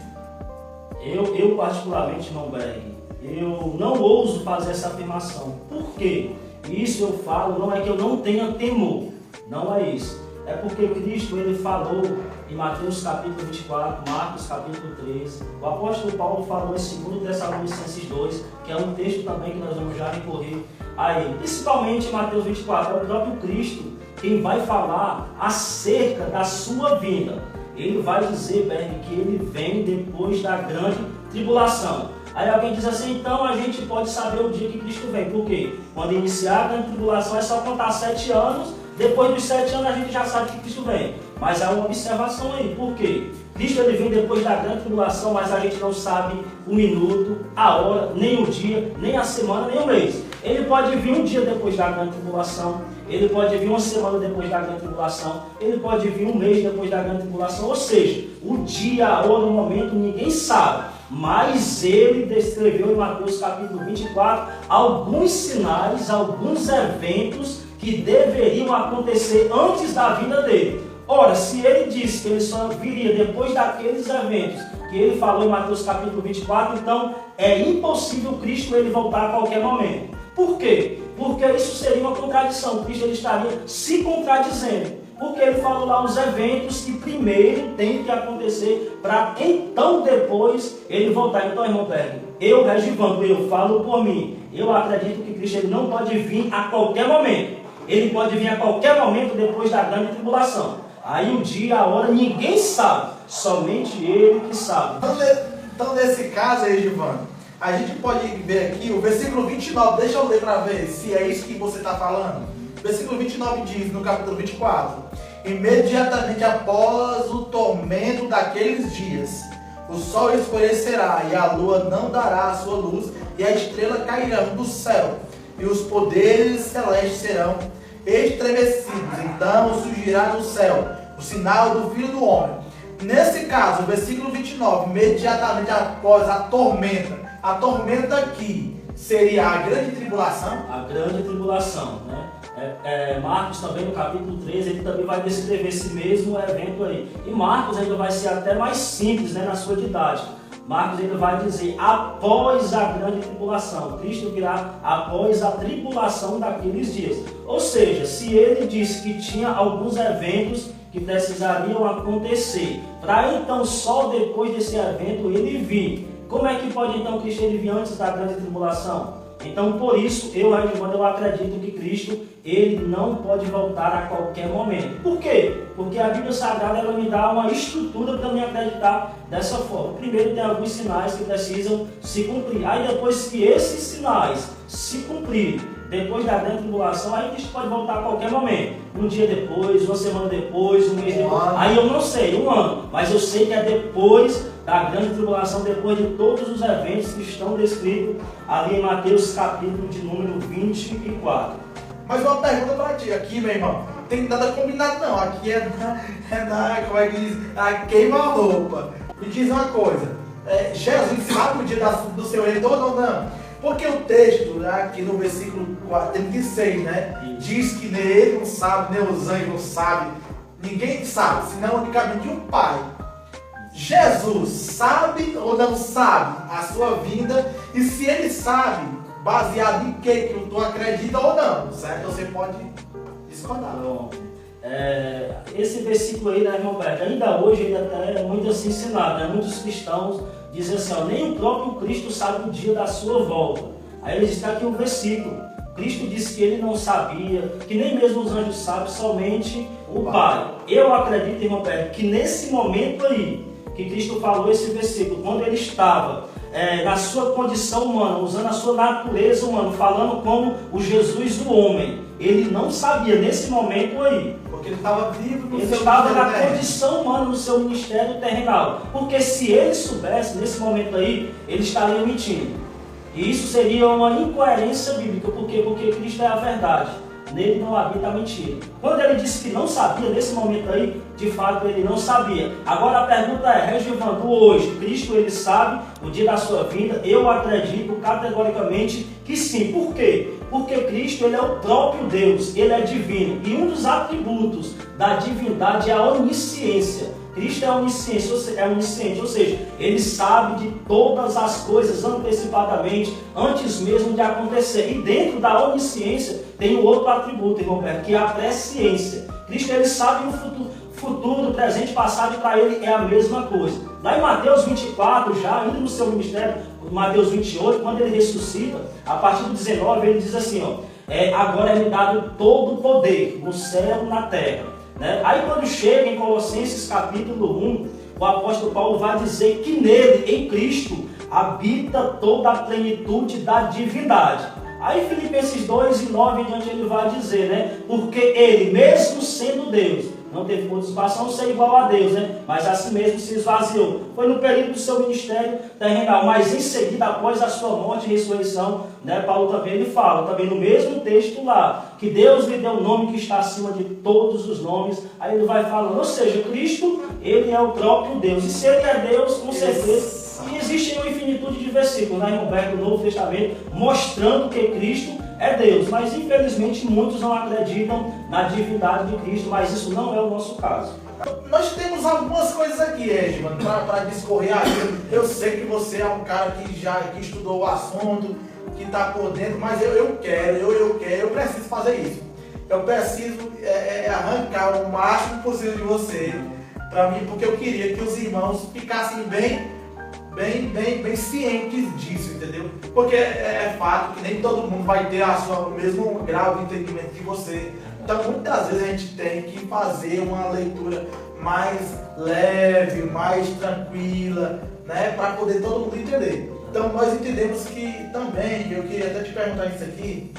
Eu particularmente, irmão Berg, eu não ouso fazer essa afirmação. Por quê? Isso eu falo, não é que eu não tenha temor, não é isso. É porque Cristo ele falou em Mateus capítulo 24, Marcos capítulo 13. O apóstolo Paulo falou em 2 Tessalonicenses 2, que é um texto também que nós vamos já recorrer a ele. Principalmente em Mateus 24, é o próprio Cristo quem vai falar acerca da sua vinda. Ele vai dizer, Berg, que ele vem depois da grande tribulação. Aí alguém diz assim, então a gente pode saber o dia que Cristo vem. Por quê? Quando iniciar a grande tribulação é só contar 7 anos. Depois dos 7 anos a gente já sabe que Cristo vem. Mas há uma observação aí. Por quê? Cristo ele vem depois da grande tribulação, mas a gente não sabe o minuto, a hora, nem o dia, nem a semana, nem o mês. Ele pode vir um dia depois da grande tribulação. Ele pode vir uma semana depois da grande tribulação. Ele pode vir um mês depois da grande tribulação. Ou seja, o dia, a hora, o momento, ninguém sabe. Mas ele descreveu em Mateus capítulo 24 alguns sinais, alguns eventos que deveriam acontecer antes da vinda dele. Ora, se ele disse que ele só viria depois daqueles eventos que ele falou em Mateus capítulo 24, então é impossível Cristo ele voltar a qualquer momento. Por quê? Porque isso seria uma contradição. Cristo ele estaria se contradizendo. Porque ele falou lá os eventos que primeiro tem que acontecer para então depois ele voltar. Então, irmão Berg, eu, Regivando, eu falo por mim. Eu acredito que Cristo ele não pode vir a qualquer momento. Ele pode vir a qualquer momento depois da grande tribulação. Aí o dia, a hora, ninguém sabe. Somente ele que sabe. Então nesse caso aí, Givando, a gente pode ver aqui o versículo 29. Deixa eu ler para ver se é isso que você está falando. Versículo 29 diz, no capítulo 24: imediatamente após o tormento daqueles dias, o sol escurecerá e a lua não dará a sua luz e a estrela cairão do céu e os poderes celestes serão estremecidos. Então surgirá no céu o sinal do Filho do Homem. Nesse caso, o versículo 29, imediatamente após a tormenta aqui seria a grande tribulação? A grande tribulação, né? Marcos também no capítulo 13, ele também vai descrever esse mesmo evento aí. E Marcos ainda vai ser até mais simples, né, na sua didática. Marcos ainda vai dizer, após a grande tribulação. Cristo virá após a tribulação daqueles dias. Ou seja, se ele disse que tinha alguns eventos que precisariam acontecer, para então só depois desse evento ele vir. Como é que pode então Cristo ele vir antes da grande tribulação? Então, por isso, eu acredito que Cristo, ele não pode voltar a qualquer momento. Por quê? Porque a Bíblia Sagrada, ela me dá uma estrutura para me acreditar dessa forma. Primeiro, tem alguns sinais que precisam se cumprir. Aí, depois que esses sinais se cumprirem, depois da grande tribulação, aí Cristo pode voltar a qualquer momento. Um dia depois, uma semana depois, um mês depois. Aí eu não sei, um ano. Mas eu sei que é depois da grande tribulação, depois de todos os eventos que estão descritos ali em Mateus capítulo de número 24. Mas uma pergunta para ti, aqui, meu irmão, não tem nada combinado não, aqui como é que diz? Queima-roupa. Me diz uma coisa, Jesus sabe o dia do seu retorno ou não? Porque o texto, aqui no versículo 36, né, diz que nem ele não sabe, nem os anjos não sabem, ninguém sabe, senão unicamente o Pai. Jesus sabe ou não sabe a sua vinda? E se ele sabe, baseado em que tu acredita ou não, certo? Você pode discordar. Bom, esse versículo aí, né, irmão Beto, ainda hoje ele até é muito assim ensinado, né? Muitos cristãos dizem assim, ó, nem o próprio Cristo sabe o dia da sua volta. Aí ele diz que aqui um versículo, Cristo disse que ele não sabia, que nem mesmo os anjos sabem, somente o Pai. Eu acredito, irmão Beto, que nesse momento aí, que Cristo falou esse versículo, quando ele estava na sua condição humana, usando a sua natureza humana, falando como o Jesus do homem, ele não sabia nesse momento aí. Porque ele estava vivo no ele seu estava na terreno. condição humana no seu ministério terrenal. Porque se ele soubesse, nesse momento aí, ele estaria mentindo. E isso seria uma incoerência bíblica. Por quê? Porque Cristo é a verdade. Nele não habita a mentira. Quando ele disse que não sabia, nesse momento aí, de fato ele não sabia. Agora a pergunta é, Regivandu, hoje, Cristo ele sabe o dia da sua vinda? Eu acredito categoricamente que sim. Por quê? Porque Cristo ele é o próprio Deus, ele é divino. E um dos atributos da divindade é a onisciência. Cristo é onisciente, ou seja, ele sabe de todas as coisas antecipadamente, antes mesmo de acontecer. E dentro da onisciência tem um outro atributo, irmão Beto, que é a presciência. Cristo ele sabe o futuro, presente, passado, e para ele é a mesma coisa. Lá em Mateus 24, já ainda no seu ministério, Mateus 28, quando ele ressuscita, a partir do 19, ele diz assim, ó, agora é-me dado todo o poder no céu e na terra. Né? Aí quando chega em Colossenses capítulo 1, o apóstolo Paulo vai dizer que nele, em Cristo, habita toda a plenitude da divindade. Aí Filipenses 2 e 9 em diante ele vai dizer, né? Porque ele, mesmo sendo Deus, não teve por usurpação ser igual a Deus, né? Mas assim mesmo se esvaziou. Foi no período do seu ministério terrenal, mas em seguida, após a sua morte e ressurreição, né? Paulo também ele fala, também no mesmo texto lá, que Deus lhe deu um nome que está acima de todos os nomes. Aí ele vai falando, ou seja, Cristo, ele é o próprio Deus. E se ele é Deus, com certeza. E existe uma infinitude de versículos, né, irmão Beto, no Novo Testamento, mostrando que Cristo é Deus. Mas infelizmente muitos não acreditam na divindade de Cristo, mas isso não é o nosso caso. Nós temos algumas coisas aqui, Edman, para discorrer aqui. Eu sei que você é um cara que estudou o assunto, que está por dentro, mas eu preciso fazer isso. Eu preciso arrancar o máximo possível de você para mim, porque eu queria que os irmãos ficassem bem cientes disso, entendeu? Porque é fato que nem todo mundo vai ter o mesmo grau de entendimento que você. Então, muitas vezes a gente tem que fazer uma leitura mais leve, mais tranquila, né? Para poder todo mundo entender. Então, nós entendemos que também, eu queria até te perguntar isso aqui,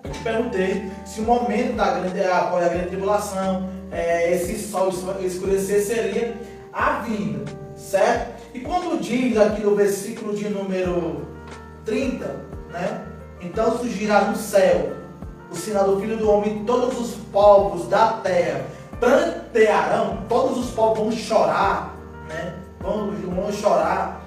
eu te perguntei se o momento após a grande tribulação, esse sol escurecer seria a vinda, certo? E quando diz aqui no versículo de número 30, né? Então surgirá no céu o sinal do Filho do Homem, todos os povos da terra prantearão, todos os povos vão chorar, né? Vão chorar,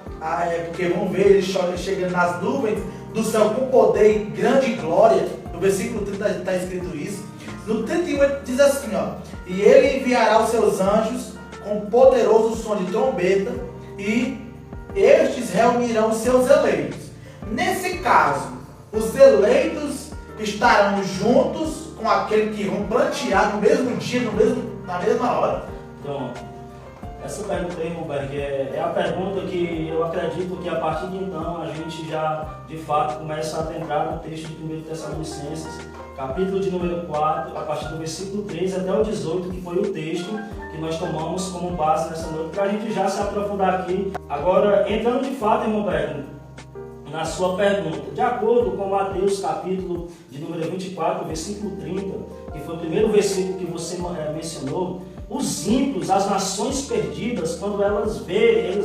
porque vão ver ele chegando nas nuvens do céu com poder e grande glória. No versículo 30 está escrito isso. No 31 ele diz assim, ó, e ele enviará os seus anjos com poderoso som de trombeta, e estes reunirão os seus eleitos. Nesse caso, os eleitos estarão juntos com aquele que vão plantear no mesmo dia, na mesma hora. Então, essa pergunta aí, irmão Berg, é a pergunta que eu acredito que a partir de então a gente já, de fato, começa a adentrar no texto de 1 Tessalonicenses, capítulo de número 4, a partir do versículo 13 até o 18, que foi o texto que nós tomamos como base nessa noite, para a gente já se aprofundar aqui. Agora, entrando de fato, irmão Berg, na sua pergunta, de acordo com Mateus capítulo de número 24, versículo 30, que foi o primeiro versículo que você mencionou, os ímpios, as nações perdidas, quando elas verem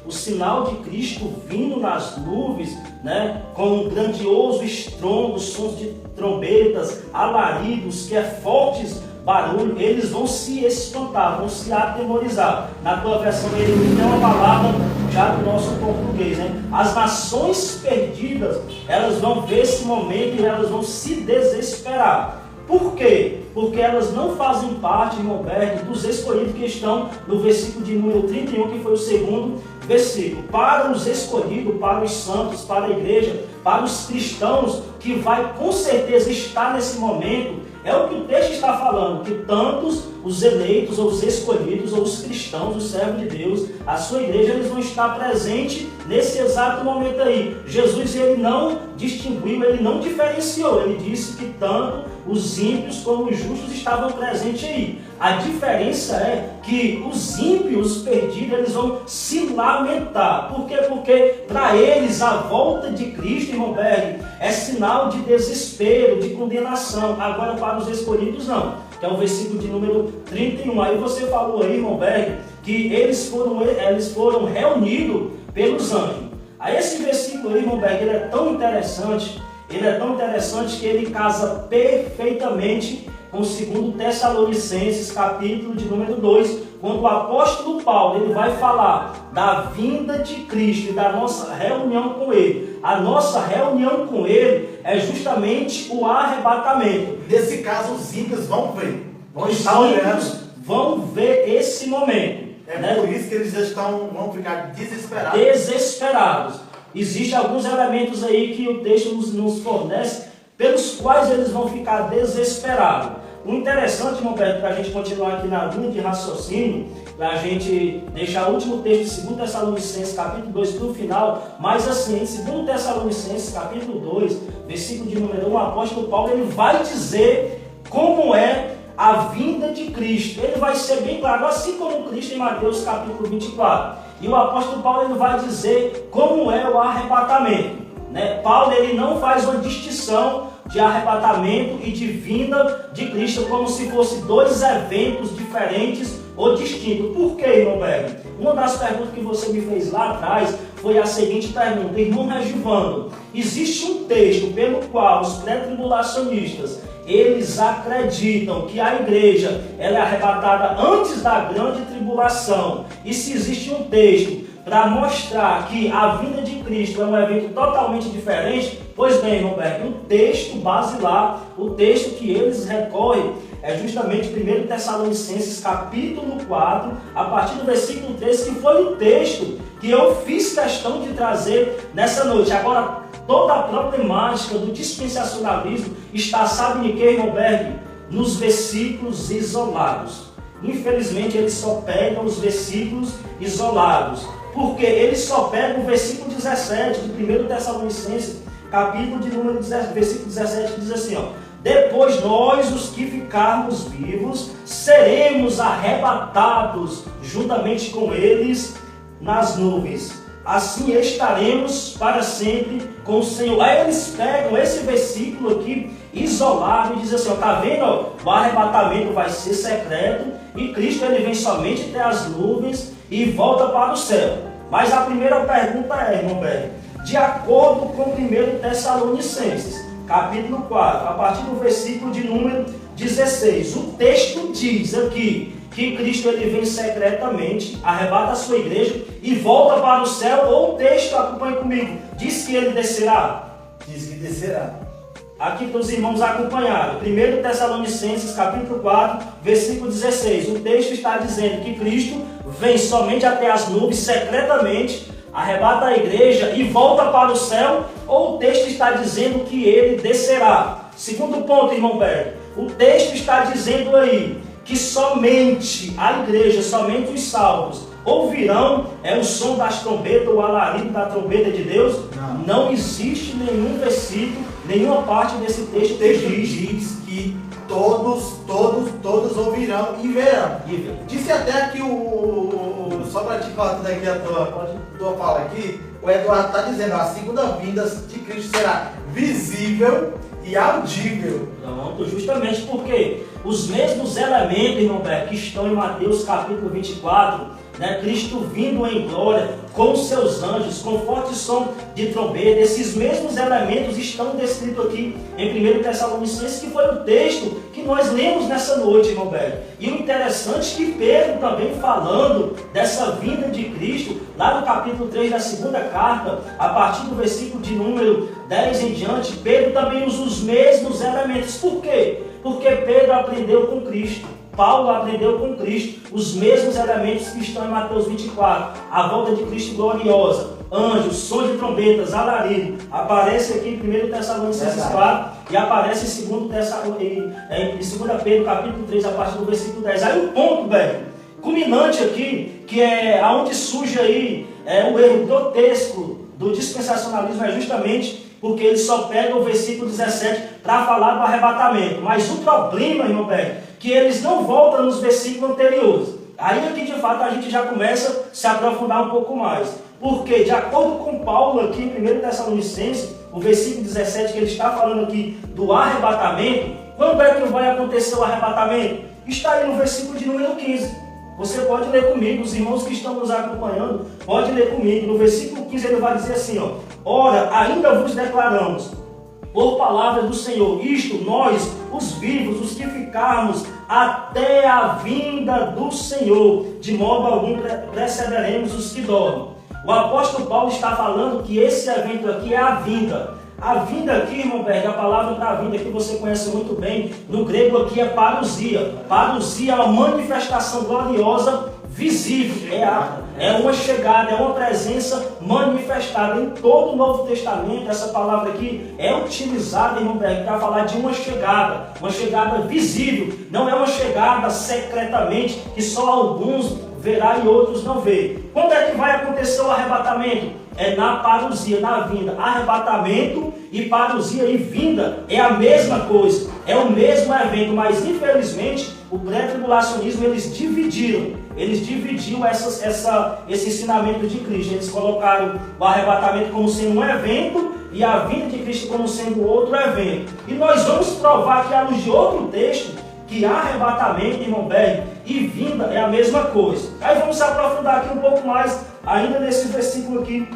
o sinal de Cristo vindo nas nuvens, né, com um grandioso estrondo, sons de trombetas, alaridos, que é fortes barulho, eles vão se espantar, vão se atemorizar. Na tua versão ele tem uma palavra já do nosso português, né? As nações perdidas, elas vão ver esse momento e elas vão se desesperar. Por quê? Porque elas não fazem parte, irmão Berg, dos escolhidos que estão no versículo de número 31, que foi o segundo versículo. Para os escolhidos, para os santos, para a igreja, para os cristãos, que vai com certeza estar nesse momento, é o que o texto está falando, que tantos os eleitos, ou os escolhidos, ou os cristãos, os servos de Deus, a sua igreja, eles vão estar presentes nesse exato momento aí. Jesus, ele não distinguiu, ele não diferenciou, ele disse que tanto os ímpios como os justos estavam presentes aí. A diferença é que os ímpios, os perdidos, eles vão se lamentar. Por quê? Porque para eles a volta de Cristo, irmão Berg, é sinal de desespero, de condenação. Agora para os escolhidos não, que é o versículo de número 31. Aí você falou aí, irmão Berg, que eles foram reunidos pelos anjos. Aí esse versículo aí, irmão Berg, ele é tão interessante que ele casa perfeitamente com o 2 Tessalonicenses, capítulo de número 2, quando o apóstolo Paulo ele vai falar da vinda de Cristo e da nossa reunião com Ele. A nossa reunião com Ele é justamente o arrebatamento. Nesse caso, os ímpios vão ver, Os ímpios vão ver esse momento. É por isso que eles vão ficar desesperados. Existem alguns elementos aí que o texto nos fornece, pelos quais eles vão ficar desesperados. O interessante, irmão Pedro, para a gente continuar aqui na linha de raciocínio, para a gente deixar o último texto de 2 Tessalonicenses, capítulo 2, para o final, mas assim, em 2 Tessalonicenses, capítulo 2, versículo de número 1, o apóstolo Paulo ele vai dizer como é a vinda de Cristo. Ele vai ser bem claro, assim como Cristo em Mateus capítulo 24. E o apóstolo Paulo ele vai dizer como é o arrebatamento. Né? Paulo ele não faz uma distinção de arrebatamento e de vinda de Cristo como se fossem dois eventos diferentes ou distintos. Por quê, irmão Berg? Uma das perguntas que você me fez lá atrás foi a seguinte pergunta: irmão Regivando, existe um texto pelo qual os pré-tribulacionistas eles acreditam que a igreja ela é arrebatada antes da grande tribulação, e se existe um texto para mostrar que a vinda de Cristo é um evento totalmente diferente? Pois bem, irmão Berg, o texto basilar, o texto que eles recorrem é justamente 1 Tessalonicenses capítulo 4, a partir do versículo 13, que foi o texto que eu fiz questão de trazer nessa noite. Agora, toda a problemática do dispensacionalismo está, sabe em que, irmão Berg? Nos versículos isolados. Infelizmente, eles só pegam os versículos isolados. Porque eles só pegam o versículo 17 de 1 Tessalonicenses, capítulo de número 17, versículo 17, que diz assim, ó: depois nós, os que ficarmos vivos, seremos arrebatados juntamente com eles nas nuvens. Assim estaremos para sempre com o Senhor. Aí eles pegam esse versículo aqui isolado e dizem assim, ó, tá vendo? Ó, o arrebatamento vai ser secreto e Cristo ele vem somente até as nuvens e volta para o céu. Mas a primeira pergunta é, irmão Berg, de acordo com 1 Tessalonicenses, capítulo 4, a partir do versículo de número 16, o texto diz aqui que Cristo ele vem secretamente, arrebata a sua igreja e volta para o céu, ou o texto, acompanhe comigo, diz que ele descerá? Diz que descerá. Aqui para os irmãos acompanharam, 1 Tessalonicenses capítulo 4, versículo 16, o texto está dizendo que Cristo vem somente até as nuvens secretamente, arrebata a igreja e volta para o céu, ou o texto está dizendo que ele descerá? Segundo ponto, irmão Berg, o texto está dizendo aí que somente a igreja, somente os salvos ouvirão o som das trombetas, o alarido da trombeta de Deus. Não existe nenhum versículo, nenhuma parte desse texto que diz que todos ouvirão e verão. Disse até que só para te falar daqui a tua fala aqui, o Eduardo está dizendo, a segunda vinda de Cristo será visível e audível. Pronto, justamente porque os mesmos elementos, irmão Beck, que estão em Mateus capítulo 24, né, Cristo vindo em glória com seus anjos, com forte som de trombeta, esses mesmos elementos estão descritos aqui em 1 Tessalonicenses, que foi o texto que nós lemos nessa noite, irmão Beck. E o interessante é que Pedro também falando dessa vinda de Cristo, lá no capítulo 3 da segunda carta, a partir do versículo de número 10 em diante, Pedro também usa os mesmos elementos. Por quê? Porque Pedro aprendeu com Cristo. Paulo aprendeu com Cristo os mesmos elementos que estão em Mateus 24. A volta de Cristo gloriosa, anjos, som de trombetas, alarido. Aparece aqui em 1 Tessalonicenses 4 e aparece em 2 Pedro capítulo 3, a partir do versículo 10. Aí o ponto, velho, culminante aqui, que é onde surge aí o erro grotesco do dispensacionalismo, é justamente porque ele só pega o versículo 17 para falar do arrebatamento. Mas o problema, irmão Beck, que eles não voltam nos versículos anteriores. Aí aqui de fato a gente já começa a se aprofundar um pouco mais. Porque, de acordo com Paulo aqui em 1 Tessalonicenses, o versículo 17, que ele está falando aqui do arrebatamento, quando é que vai acontecer o arrebatamento? Está aí no versículo de número 15. Você pode ler comigo, os irmãos que estão nos acompanhando, pode ler comigo. No versículo 15 ele vai dizer assim, ó: ora, ainda vos declaramos, por palavra do Senhor, isto nós, os vivos, os que ficarmos até a vinda do Senhor, de modo algum precederemos os que dormem. O apóstolo Paulo está falando que esse evento aqui é a vinda. A vinda aqui, irmão Berg, a palavra para a vinda que você conhece muito bem, no grego aqui é parousia. Parousia é uma manifestação gloriosa, visível, é uma chegada, é uma presença manifestada. Em todo o Novo Testamento, essa palavra aqui é utilizada, irmão Berg, para falar de uma chegada visível, não é uma chegada secretamente, que só alguns verá e outros não vê. Quando é que vai acontecer o arrebatamento? É na parousia, na vinda. Arrebatamento e parousia e vinda é a mesma coisa, é o mesmo evento, mas infelizmente o pré-tribulacionismo eles dividiram esse ensinamento de Cristo. Eles colocaram o arrebatamento como sendo um evento e a vinda de Cristo como sendo outro evento. E nós vamos provar que à luz de outro texto que arrebatamento, irmão Berg, e vinda é a mesma coisa. Aí vamos se aprofundar aqui um pouco mais, ainda nesse versículo aqui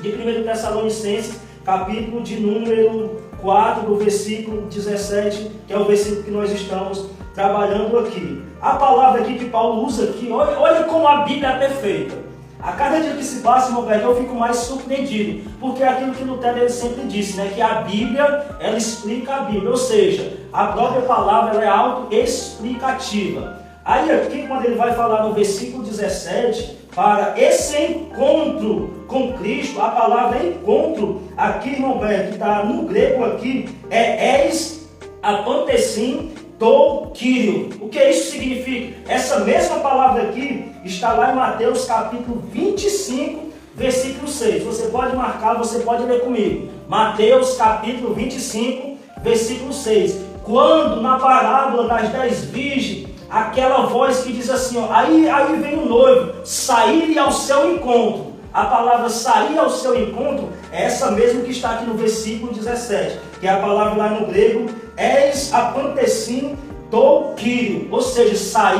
de 1 Tessalonicenses, capítulo de número 4, do versículo 17, que é o versículo que nós estamos trabalhando aqui. A palavra aqui que Paulo usa aqui, olha como a Bíblia é perfeita. A cada dia que se passa, irmão Berg, eu fico mais surpreendido, porque é aquilo que Lutero ele sempre disse, né, que a Bíblia, ela explica a Bíblia, ou seja, a própria palavra ela é autoexplicativa. Aí aqui, quando ele vai falar no versículo 17, para esse encontro com Cristo, a palavra encontro, aqui, irmão Berg, que está no grego aqui, é eis apantecim do Kyrio. O que isso significa? Essa mesma palavra aqui está lá em Mateus capítulo 25, versículo 6. Você pode marcar, você pode ler comigo. Mateus capítulo 25, versículo 6. Quando na parábola das 10 virgens, aquela voz que diz assim, ó, aí vem o noivo, sair ao seu encontro. A palavra sair ao seu encontro é essa mesma que está aqui no versículo 17, que é a palavra lá no grego, eis apantecim do Kyrio, ou seja, sai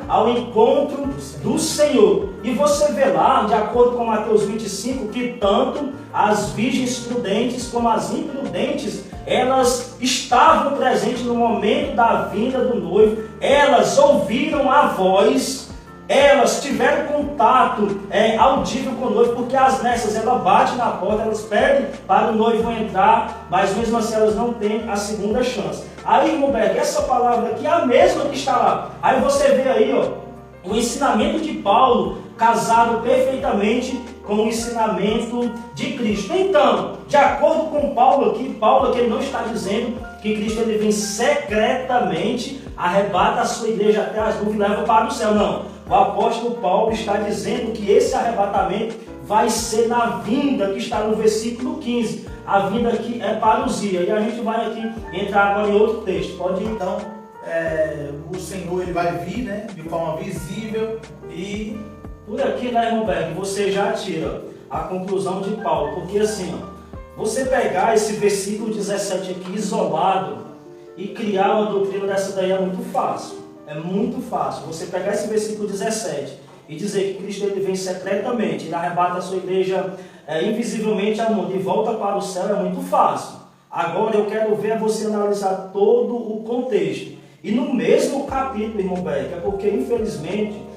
ao encontro do Senhor. E você vê lá, de acordo com Mateus 25, que tanto as virgens prudentes como as imprudentes, elas estavam presentes no momento da vinda do noivo, elas ouviram a voz, elas tiveram contato audível com o noivo, porque as nessas elas batem na porta, elas pedem para o noivo entrar, mas mesmo assim elas não têm a segunda chance. Aí, irmão Berg, essa palavra aqui é a mesma que está lá. Aí você vê aí, ó, o ensinamento de Paulo casado perfeitamente com o ensinamento de Cristo. Então, de acordo com Paulo aqui ele não está dizendo que Cristo ele vem secretamente, arrebata a sua igreja até as nuvens e leva para o céu. Não. O apóstolo Paulo está dizendo que esse arrebatamento vai ser na vinda, que está no versículo 15. A vinda aqui é parousia. E a gente vai aqui entrar agora em outro texto. Pode ir, então. O Senhor ele vai vir, né, de forma visível e... Por aqui, né, irmão Berg, você já tira a conclusão de Paulo. Porque assim, ó, você pegar esse versículo 17 aqui isolado e criar uma doutrina dessa daí é muito fácil. É muito fácil. Você pegar esse versículo 17 e dizer que Cristo ele vem secretamente, ele arrebata a sua igreja invisivelmente ao mundo e volta para o céu, é muito fácil. Agora eu quero ver você analisar todo o contexto. E no mesmo capítulo, irmão Beck, é porque infelizmente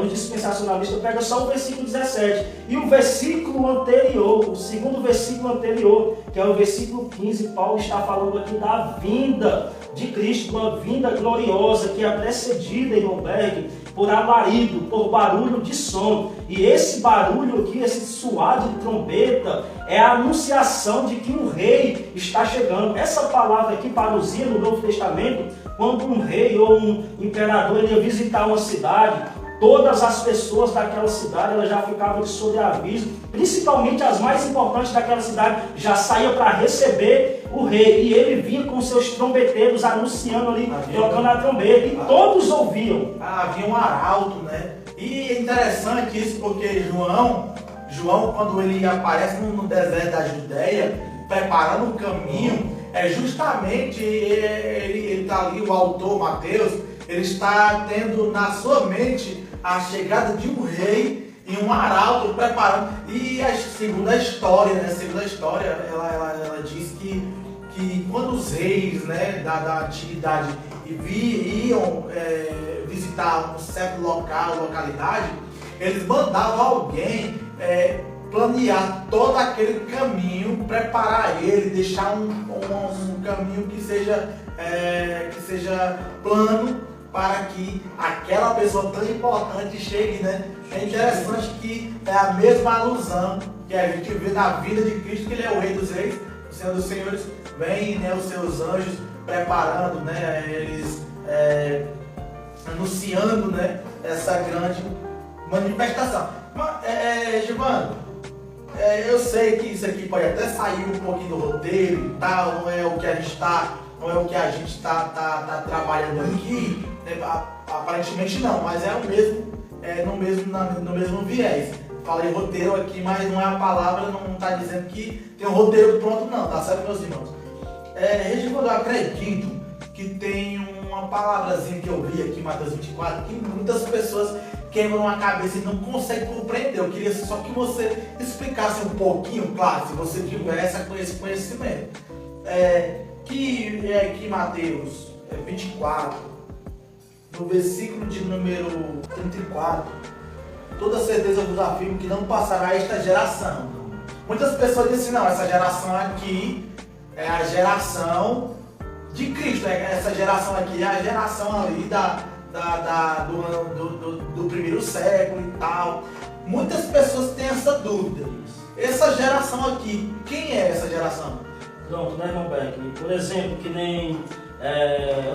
os dispensacionalistas pegam só o versículo 17. E o versículo anterior, o segundo versículo anterior, que é o versículo 15, Paulo está falando aqui da vinda de Cristo, uma vinda gloriosa que é precedida, irmão Berg, por alarido, por barulho de som. E esse barulho aqui, esse suar de trombeta, é a anunciação de que um rei está chegando. Essa palavra aqui parousia no Novo Testamento, quando um rei ou um imperador ele ia visitar uma cidade, todas as pessoas daquela cidade elas já ficavam de sobreaviso, principalmente as mais importantes daquela cidade, já saíam para receber o rei. E ele vinha com seus trombeteiros anunciando ali, tocando a trombeta, e todos ouviam. Havia um arauto, né? E é interessante isso porque João, quando ele aparece no deserto da Judéia, preparando o caminho, justamente ele está ali, o autor Mateus, ele está tendo na sua mente a chegada de um rei e um arauto preparando. E segundo a história, ela diz que quando os reis, né, da antiguidade iam visitar um certo localidade, eles mandavam alguém planear todo aquele caminho, preparar ele, deixar um caminho que seja plano para que aquela pessoa tão importante chegue, né? É interessante que é a mesma alusão que a gente vê na vida de Cristo, que ele é o Rei dos Reis, o Senhor dos Senhores, vem, né, os seus anjos preparando, né, eles anunciando, né, essa grande manifestação. Mas, Giovanni, eu sei que isso aqui pode até sair um pouquinho do roteiro e tal, não é o que a gente está trabalhando aqui, aparentemente não, mas é o mesmo, no mesmo viés. Falei roteiro aqui, mas não é a palavra, não está dizendo que tem um roteiro pronto não, tá certo, meus irmãos? Regivaldo, eu acredito que tem uma palavrazinha que eu vi aqui em Mateus 24, que muitas pessoas quebram a cabeça e não conseguem compreender. Eu queria só que você explicasse um pouquinho, claro, se você tivesse esse conhecimento. Que Mateus 24, no versículo de número 34, toda certeza eu vos afirmo que não passará esta geração. Muitas pessoas dizem assim, não, essa geração aqui é a geração de Cristo, essa geração aqui é a geração ali do primeiro século e tal. Muitas pessoas têm essa dúvida. Essa geração aqui, quem é essa geração? Pronto, né, irmão Beck? Por exemplo, que nem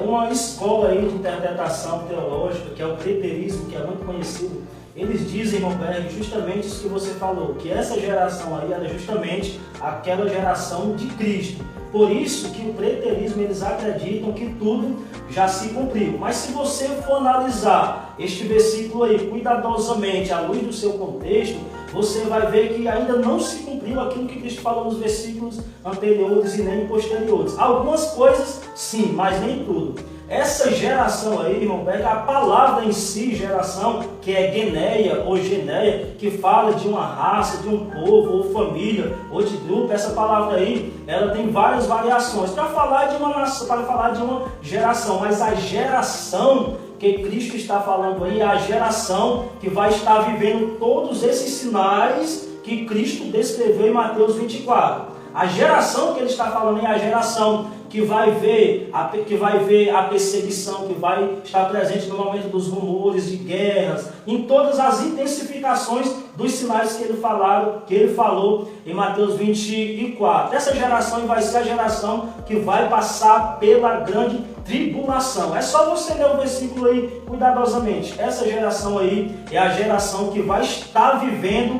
uma escola aí de interpretação teológica, que é o preterismo, que é muito conhecido, eles dizem, irmão Beck, justamente isso que você falou, que essa geração aí era justamente aquela geração de Cristo. Por isso que o preterismo, eles acreditam que tudo já se cumpriu. Mas se você for analisar este versículo aí cuidadosamente, à luz do seu contexto, você vai ver que ainda não se cumpriu aquilo que Cristo falou nos versículos anteriores e nem posteriores. Algumas coisas sim, mas nem tudo. Essa geração aí, irmão, pega a palavra em si, geração, que é geneia ou geneia, que fala de uma raça, de um povo, ou família, ou de grupo. Essa palavra aí, ela tem várias variações para falar de uma nação, para falar de uma geração, mas a geração que Cristo está falando aí é a geração que vai estar vivendo todos esses sinais que Cristo descreveu em Mateus 24. A geração que ele está falando é a geração que vai ver a perseguição, que vai estar presente no momento dos rumores de guerras, em todas as intensificações dos sinais que ele falou em Mateus 24. Essa geração vai ser a geração que vai passar pela grande tribulação. É só você ler o versículo aí cuidadosamente. Essa geração aí é a geração que vai estar vivendo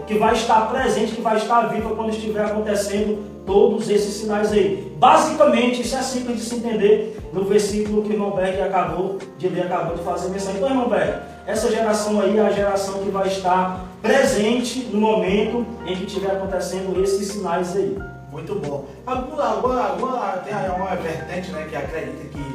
que vai estar presente, que vai estar viva quando estiver acontecendo todos esses sinais aí. Basicamente, isso é simples de se entender no versículo que o irmão Berg acabou de ler, acabou de fazer menção. Então, irmão Berg, essa geração aí é a geração que vai estar presente no momento em que estiver acontecendo esses sinais aí. Muito bom. Agora tem uma vertente, né, que acredita que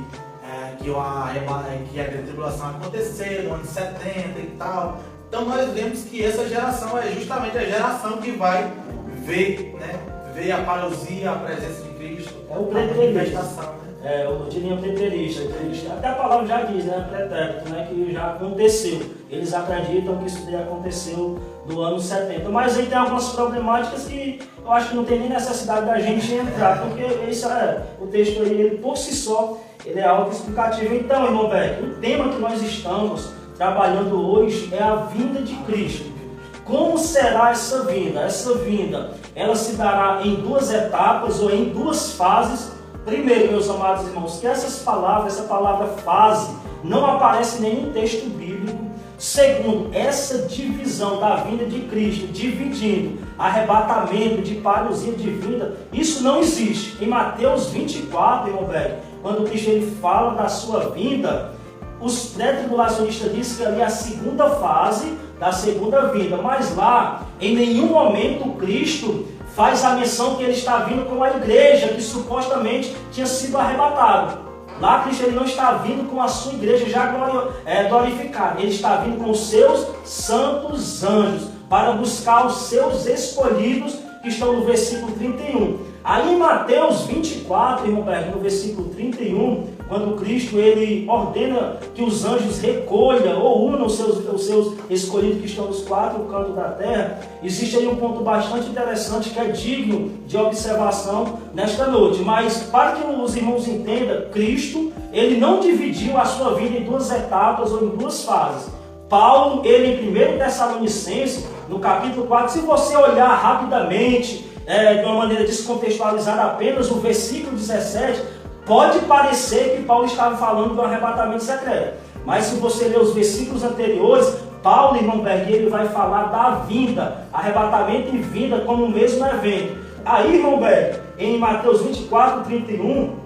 a tribulação aconteceu no ano 70 e tal. Então nós vemos que essa geração é justamente a geração que vai ver, né, ver a parousia, a presença de Cristo, é o a manifestação, né? Eu diria preterista. Até a palavra já diz, né, pretérito, né, que já aconteceu. Eles acreditam que isso daí aconteceu no ano 70. Mas aí tem algumas problemáticas que eu acho que não tem nem necessidade da gente entrar, porque isso o texto aí, ele por si só, ele é autoexplicativo. Então, irmão Beck, o tema que nós estamos trabalhando hoje é a vinda de Cristo. Como será essa vinda? Essa vinda, ela se dará em duas etapas ou em duas fases. Primeiro, meus amados irmãos, que essa palavra fase, não aparece em nenhum texto bíblico. Segundo, essa divisão da vinda de Cristo, dividindo arrebatamento de parousia de vinda, isso não existe. Em Mateus 24, irmão Beck, quando Cristo ele fala da sua vinda, os pré-tribulacionistas dizem que ali é a segunda fase da segunda vinda, mas lá, em nenhum momento, Cristo faz a menção que ele está vindo com a igreja que supostamente tinha sido arrebatada. Lá, Cristo ele não está vindo com a sua igreja já glorificada, ele está vindo com os seus santos anjos para buscar os seus escolhidos que estão no versículo 31. Aí em Mateus 24, irmão, no versículo 31, quando Cristo ele ordena que os anjos recolham ou unam os seus escolhidos que estão nos quatro cantos da terra, existe aí um ponto bastante interessante que é digno de observação nesta noite. Mas para que os irmãos entendam, Cristo ele não dividiu a sua vida em duas etapas ou em duas fases. Paulo, ele em 1 Tessalonicenses, no capítulo 4, se você olhar rapidamente, de uma maneira descontextualizada apenas, o versículo 17, pode parecer que Paulo estava falando do arrebatamento secreto. Mas se você ler os versículos anteriores, Paulo, irmão Berg, ele vai falar da vinda, arrebatamento e vinda como o mesmo evento. Aí, irmão Berg, em Mateus 24, 31,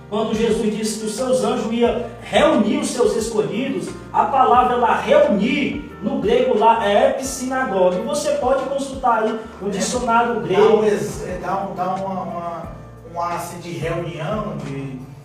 quando Jesus disse que os seus anjos iam reunir os seus escolhidos, a palavra lá, reunir, no grego lá é epsinagogue. Você pode consultar aí no dicionário grego. Dá uma assim de reunião,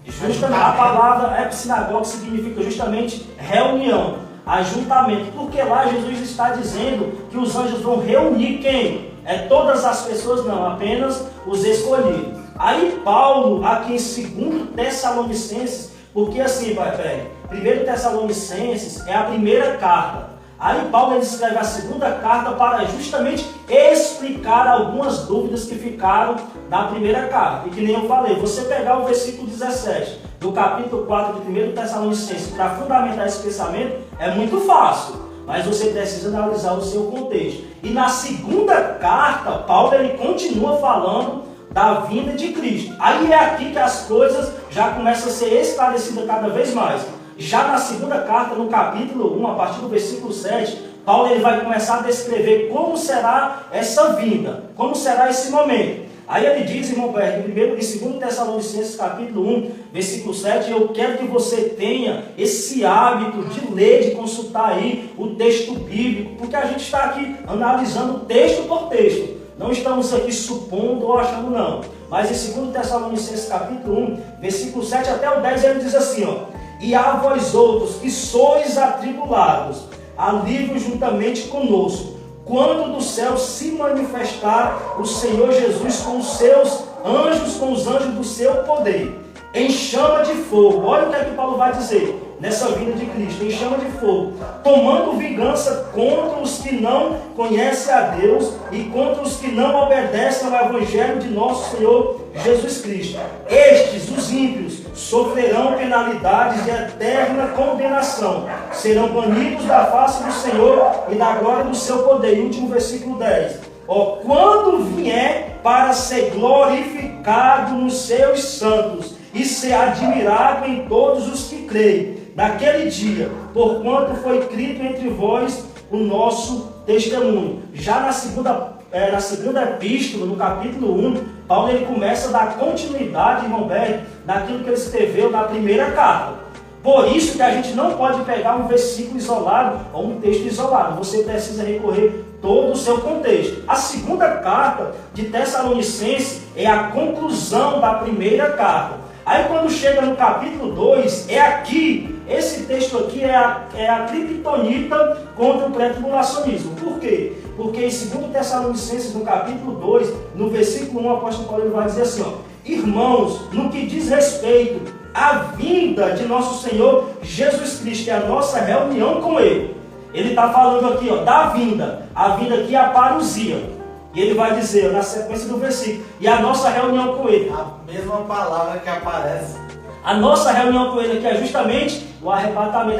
justamente a palavra epsinagogue significa justamente reunião, ajuntamento. Porque lá Jesus está dizendo que os anjos vão reunir quem? Todas as pessoas, não, apenas os escolhidos. Aí Paulo, aqui em 2 Tessalonicenses, porque assim, pai, 1 Tessalonicenses é a primeira carta. Aí Paulo ele escreve a segunda carta para justamente explicar algumas dúvidas que ficaram da primeira carta. E que nem eu falei, você pegar o versículo 17 do capítulo 4 de 1 Tessalonicenses para fundamentar esse pensamento é muito fácil. Mas você precisa analisar o seu contexto. E na segunda carta, Paulo ele continua falando da vinda de Cristo. Aí é aqui que as coisas já começam a ser esclarecidas cada vez mais. Já na segunda carta, no capítulo 1, a partir do versículo 7, Paulo ele vai começar a descrever como será essa vinda, como será esse momento. Aí ele diz, irmão Berg, em 2 Tessalonicenses capítulo 1, versículo 7, eu quero que você tenha esse hábito de ler, de consultar aí o texto bíblico, porque a gente está aqui analisando texto por texto. Não estamos aqui supondo ou achando não. Mas em 2 Tessalonicenses capítulo 1, versículo 7 até o 10, ele diz assim, ó. E a vós outros que sois atribulados, alívio juntamente conosco, quando do céu se manifestar o Senhor Jesus com os seus anjos, com os anjos do seu poder, em chama de fogo. Olha o que é que Paulo vai dizer nessa vinda de Cristo, em chama de fogo, tomando vingança contra os que não conhecem a Deus e contra os que não obedecem ao Evangelho de nosso Senhor Jesus Cristo. Estes, os ímpios, sofrerão penalidades de eterna condenação, serão banidos da face do Senhor e da glória do seu poder. E último versículo 10. Ó, quando vier para ser glorificado nos seus santos e ser admirado em todos os que creem, naquele dia, porquanto foi escrito entre vós o nosso testemunho. Já na segunda epístola, no capítulo 1, Paulo ele começa a dar continuidade, irmão Berg, naquilo que ele escreveu na primeira carta. Por isso que a gente não pode pegar um versículo isolado ou um texto isolado. Você precisa recorrer todo o seu contexto. A segunda carta de Tessalonicenses é a conclusão da primeira carta. Aí quando chega no capítulo 2, é aqui, esse texto aqui é a criptonita contra o pré-tribulacionismo. Por quê? Porque em 2 Tessalonicenses, no capítulo 2, no versículo 1, o apóstolo Paulo vai dizer assim, ó, irmãos, no que diz respeito à vinda de nosso Senhor Jesus Cristo, é a nossa reunião com Ele. Ele está falando aqui, ó, da vinda. A vinda aqui é a parousia. E ele vai dizer, na sequência do versículo, e a nossa reunião com Ele. A mesma palavra que aparece. A nossa reunião com Ele aqui é justamente o arrebatamento,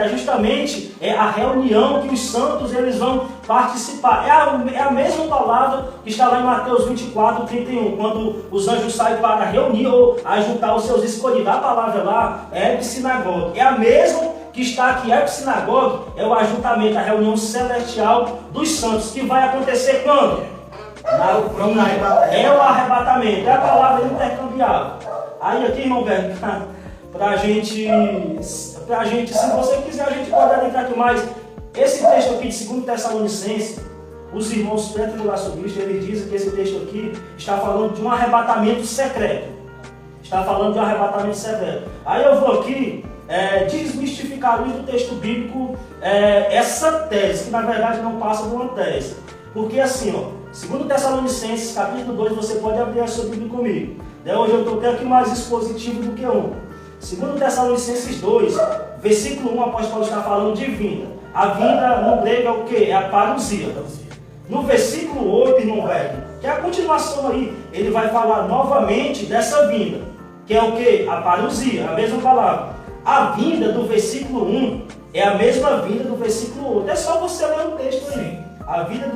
é a reunião que os santos eles vão participar. É a mesma palavra que está lá em Mateus 24, 31, quando os anjos saem para reunir ou ajuntar os seus escolhidos. A palavra lá é epsinagogue. É a mesma que está aqui, epsinagogue, é o ajuntamento, a reunião celestial dos santos, que vai acontecer quando? É o arrebatamento, é a palavra intercambiável. Aí aqui, irmão Berg, pra gente, se você quiser, a gente pode adentrar aqui mais. Esse texto aqui de 2 Tessalonicenses, os irmãos pré-tribulacionistas, eles dizem que esse texto aqui está falando de um arrebatamento secreto. Está falando de um arrebatamento secreto. Aí eu vou aqui desmistificar a luz do texto bíblico essa tese, que na verdade não passa de uma tese. Porque assim, ó, 2 Tessalonicenses, capítulo 2, você pode abrir a sua Bíblia comigo. Hoje eu estou aqui mais expositivo do que um. 2 Tessalonicenses 2, versículo 1, o apóstolo Paulo está falando de vinda. A vinda no grego é o quê? É a parousia. No versículo 8, irmão velho, que é a continuação aí, ele vai falar novamente dessa vinda, que é o quê? A parousia, a mesma palavra. A vinda do versículo 1 é a mesma vinda do versículo 8. É só você ler o texto aí. A vinda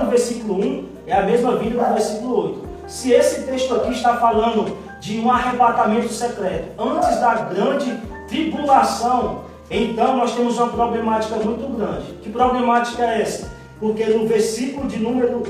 do versículo 1 é a mesma vinda do versículo 8. Se esse texto aqui está falando de um arrebatamento secreto antes da grande tribulação, então nós temos uma problemática muito grande. Que problemática é essa? Porque no versículo de número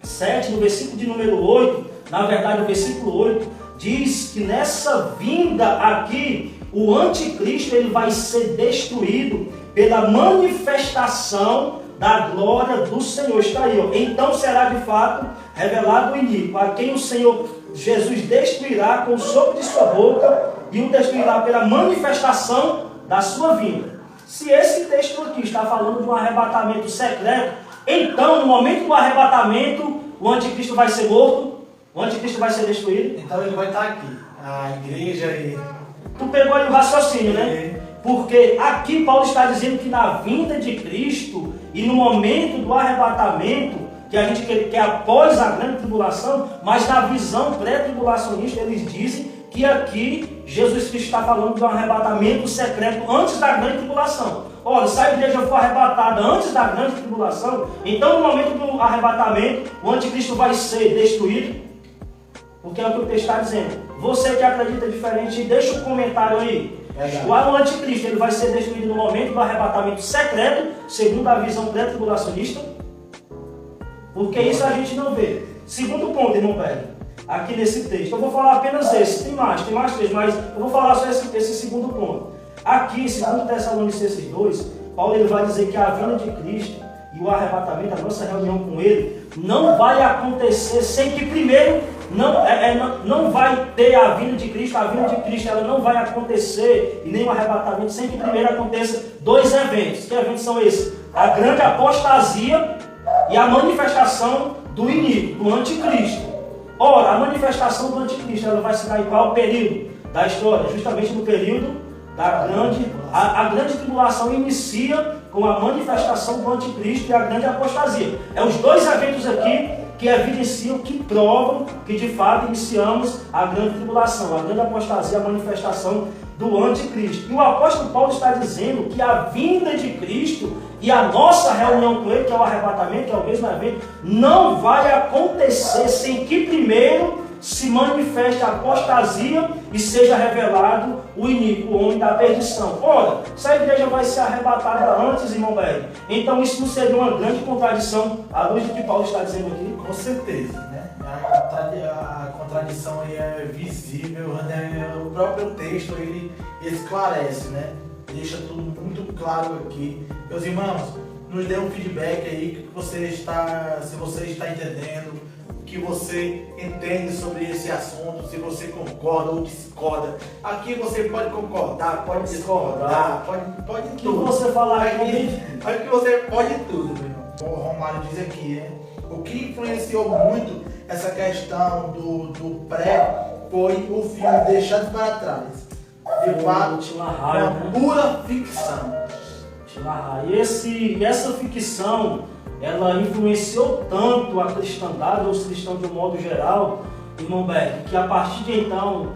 7, no versículo de número 8, na verdade o versículo 8, diz que nessa vinda aqui, o anticristo ele vai ser destruído pela manifestação da glória do Senhor. Está aí, ó. Então será de fato revelado o iníquo, a quem o Senhor Jesus destruirá com o sopro de sua boca e o destruirá pela manifestação da sua vinda. Se esse texto aqui está falando de um arrebatamento secreto, então no momento do arrebatamento o anticristo vai ser morto, o anticristo vai ser destruído. Então ele vai estar aqui, a igreja e... Tu pegou aí o raciocínio, né? Porque aqui Paulo está dizendo que na vinda de Cristo e no momento do arrebatamento, que a gente quer após a grande tribulação, mas na visão pré-tribulacionista eles dizem que aqui Jesus Cristo está falando de um arrebatamento secreto antes da grande tribulação. Olha, se a igreja for arrebatada antes da grande tribulação, então no momento do arrebatamento o anticristo vai ser destruído, porque é o que o texto está dizendo. Você que acredita diferente, deixa um comentário aí. O anticristo ele vai ser destruído no momento do arrebatamento secreto, segundo a visão pré-tribulacionista, porque isso a gente não vê. Segundo ponto, irmão Pedro, aqui nesse texto, eu vou falar apenas esse, tem mais três, mas eu vou falar só esse segundo ponto. Aqui, segundo Tessalonicenses 2, Paulo ele vai dizer que a vinda de Cristo e o arrebatamento, a nossa reunião com Ele, não vai acontecer sem que primeiro, não vai ter a vinda de Cristo ela não vai acontecer, e nem o arrebatamento, sem que primeiro aconteça dois eventos. Que eventos são esses? A grande apostasia e a manifestação do iníquo, do anticristo. Ora, a manifestação do anticristo, ela vai se dar em qual período da história? Justamente no período da a grande tribulação inicia com a manifestação do anticristo e a grande apostasia. É os dois eventos aqui que evidenciam, que provam que de fato iniciamos a grande tribulação, a grande apostasia, a manifestação do anticristo. E o apóstolo Paulo está dizendo que a vinda de Cristo e a nossa reunião com Ele, que é o arrebatamento, que é o mesmo evento, não vai acontecer sem que primeiro se manifeste a apostasia e seja revelado o iníquo, o homem da perdição. Ora, se a igreja vai ser arrebatada antes, irmão velho, então isso não seria uma grande contradição à luz do que Paulo está dizendo aqui? Com certeza, né? A contradição aí é visível, né? O próprio texto ele esclarece, né? Deixa tudo muito claro aqui. Meus irmãos, nos dê um feedback aí que você está, se você está entendendo, o que você entende sobre esse assunto, se você concorda ou discorda. Aqui você pode concordar, pode discordar, pode tudo. O que você falar aqui você pode tudo, meu irmão. O Romário diz aqui, né? O que influenciou muito essa questão do pré foi o filme Deixado para Trás. De fato, uma pura ficção. E essa ficção, ela influenciou tanto a cristandade, os cristãos de um modo geral, irmão Beck, que a partir de então,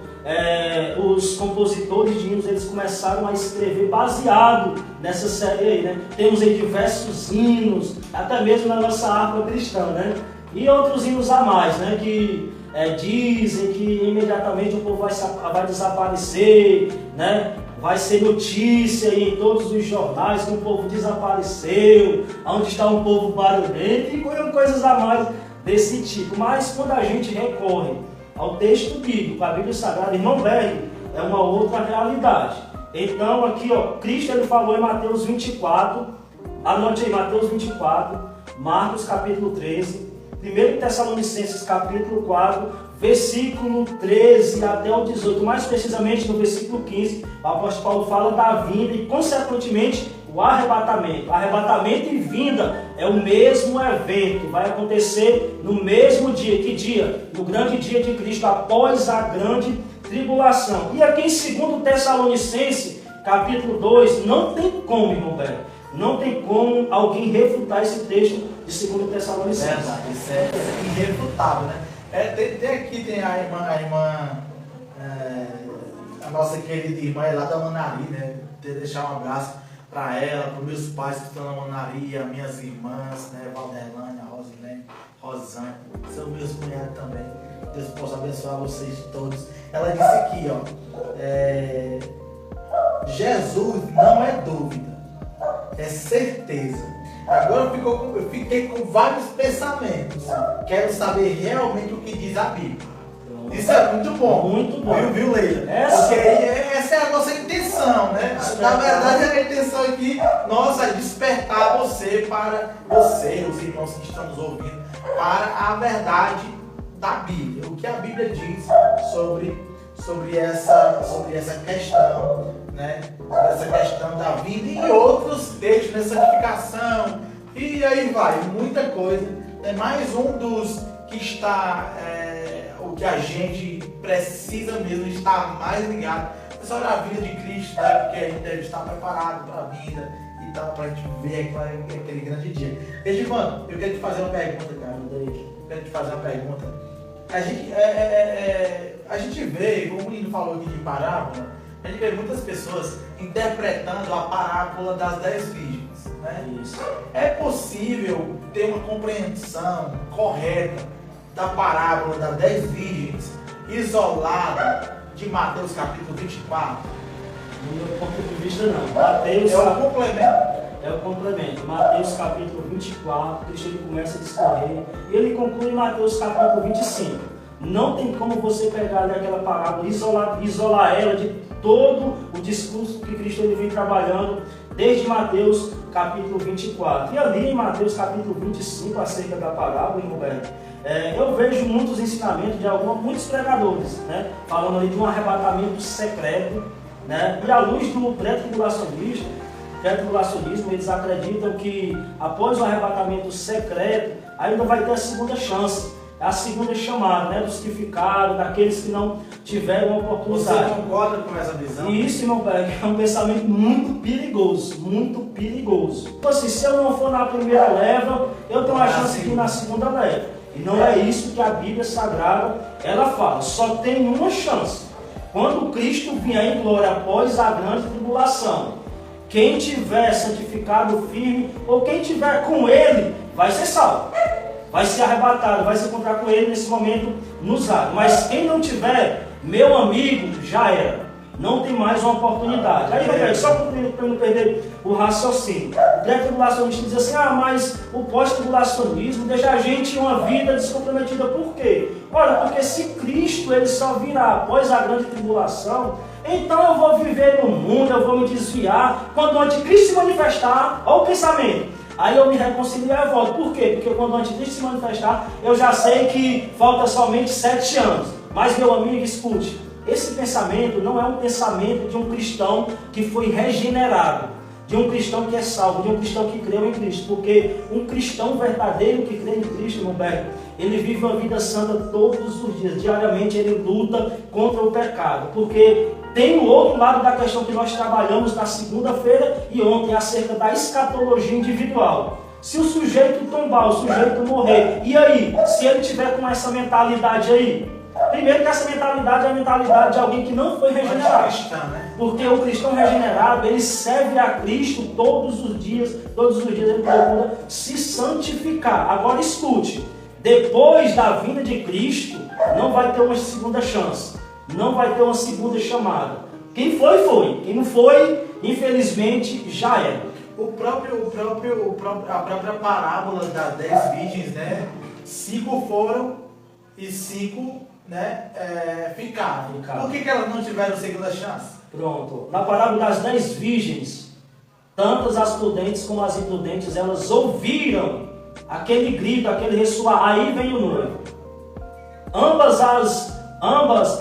os compositores de hinos, eles começaram a escrever baseado nessa série aí, né? Temos aí diversos hinos, até mesmo na nossa harpa cristã, né? E outros hinos a mais, né? Que dizem que imediatamente o povo vai desaparecer, né? Vai ser notícia aí em todos os jornais que o povo desapareceu, onde está um povo barulhento e coisas a mais desse tipo. Mas quando a gente recorre ao texto bíblico, a Bíblia Sagrada, irmão velho, é uma outra realidade. Então aqui, ó, Cristo ele falou em Mateus 24, anote aí Mateus 24, Marcos capítulo 13, 1 Tessalonicenses capítulo 4, versículo 13 até o 18, mais precisamente no versículo 15, o apóstolo Paulo fala da vinda e, consequentemente, o arrebatamento. Arrebatamento e vinda é o mesmo evento, vai acontecer no mesmo dia. Que dia? No grande dia de Cristo, após a grande tribulação. E aqui em 2 Tessalonicenses, capítulo 2, não tem como, irmão velho, não tem como alguém refutar esse texto de 2 Tessalonicenses. Verdade, isso é irrefutável, né? Tem a nossa querida irmã lá da Manari, né? Deixar um abraço para ela, para os meus pais que estão na Manari, as minhas irmãs, né? Valderlane, a Rosilene, Rosane, são meus cunhados também. Deus possa abençoar vocês todos. Ela disse aqui, ó, Jesus não é dúvida, é certeza. Agora eu fiquei com vários pensamentos. Quero saber realmente o que diz a Bíblia. Isso é muito bom. Muito bom. Viu, Leila? Porque essa é a nossa intenção, né? Na verdade, a intenção aqui, nossa, é despertar você, os irmãos que estão nos ouvindo, para a verdade da Bíblia. O que a Bíblia diz sobre essa questão, né? Essa questão da vida e outros textos, né? Santificação, e aí vai, muita coisa. É mais um dos que está, o que a gente precisa mesmo estar mais ligado. É sobre a vida de Cristo, né? Porque a gente deve estar preparado para a vida e tal, para a gente ver aquele grande dia. Edivan, eu quero te fazer uma pergunta, cara. Eu quero te fazer uma pergunta. A gente vê, como o menino falou aqui de parábola, a gente vê muitas pessoas interpretando a parábola das 10 virgens, né? Isso. É possível ter uma compreensão correta da parábola das 10 virgens isolada de Mateus capítulo 24? Do meu ponto de vista, não. Mateus, é o complemento. É o complemento. Mateus capítulo 24, Cristo ele começa a discorrer e ele conclui em Mateus capítulo 25. Não tem como você pegar daquela parábola, isolar ela de todo o discurso que Cristo ele vem trabalhando desde Mateus capítulo 24. E ali em Mateus capítulo 25, acerca da parábola, Roberto, eu vejo muitos ensinamentos de muitos pregadores, né, falando ali de um arrebatamento secreto, né, e à luz do pré-tribulacionismo, eles acreditam que após o arrebatamento secreto, ainda vai ter a segunda chance. A segunda chamada, né, dos que ficaram, daqueles que não tiveram a oportunidade. Você concorda com essa visão? E isso, irmão, é um pensamento muito perigoso, muito perigoso. Então, assim, se eu não for na primeira leva, eu tenho uma chance de ir na segunda leva. E não é isso que a Bíblia Sagrada, ela fala. Só tem uma chance. Quando Cristo vier em glória após a grande tribulação, quem tiver santificado firme, ou quem tiver com Ele, vai ser salvo. vai ser arrebatado, vai se encontrar com ele nesse momento nos ares. Mas quem não tiver, meu amigo, já era. Não tem mais uma oportunidade. Aí, Roberto, só para não perder o raciocínio. O pré-tribulacionista diz assim, mas o pós-tribulacionismo deixa a gente uma vida descomprometida. Por quê? Olha, porque se Cristo ele só virá após a grande tribulação, então eu vou viver no mundo, eu vou me desviar. Quando o anticristo se manifestar, olha o pensamento. Aí eu me reconcilio e volto. Por quê? Porque quando o anticristo se manifestar, eu já sei que falta somente 7 anos. Mas, meu amigo, escute. Esse pensamento não é um pensamento de um cristão que foi regenerado, de um cristão que é salvo, de um cristão que creu em Cristo. Porque um cristão verdadeiro que crê em Cristo, irmão Berg, ele vive uma vida santa todos os dias. Diariamente ele luta contra o pecado. Porque tem o outro lado da questão que nós trabalhamos na segunda-feira e ontem, acerca da escatologia individual. Se o sujeito tombar, o sujeito morrer, e aí? Se ele tiver com essa mentalidade aí? Primeiro que essa mentalidade é a mentalidade de alguém que não foi regenerado. Porque o cristão regenerado, ele serve a Cristo todos os dias ele procura se santificar. Agora escute, depois da vinda de Cristo, não vai ter uma segunda chance, não vai ter uma segunda chamada. Quem foi, foi. Quem não foi, infelizmente, já era. A própria parábola das 10 virgens, né? 5 foram e 5 ficaram. Por que elas não tiveram segunda chance? Pronto. Na parábola das 10 virgens, tantas as prudentes como as imprudentes, elas ouviram aquele grito, aquele ressoar. Aí vem o noivo. Ambas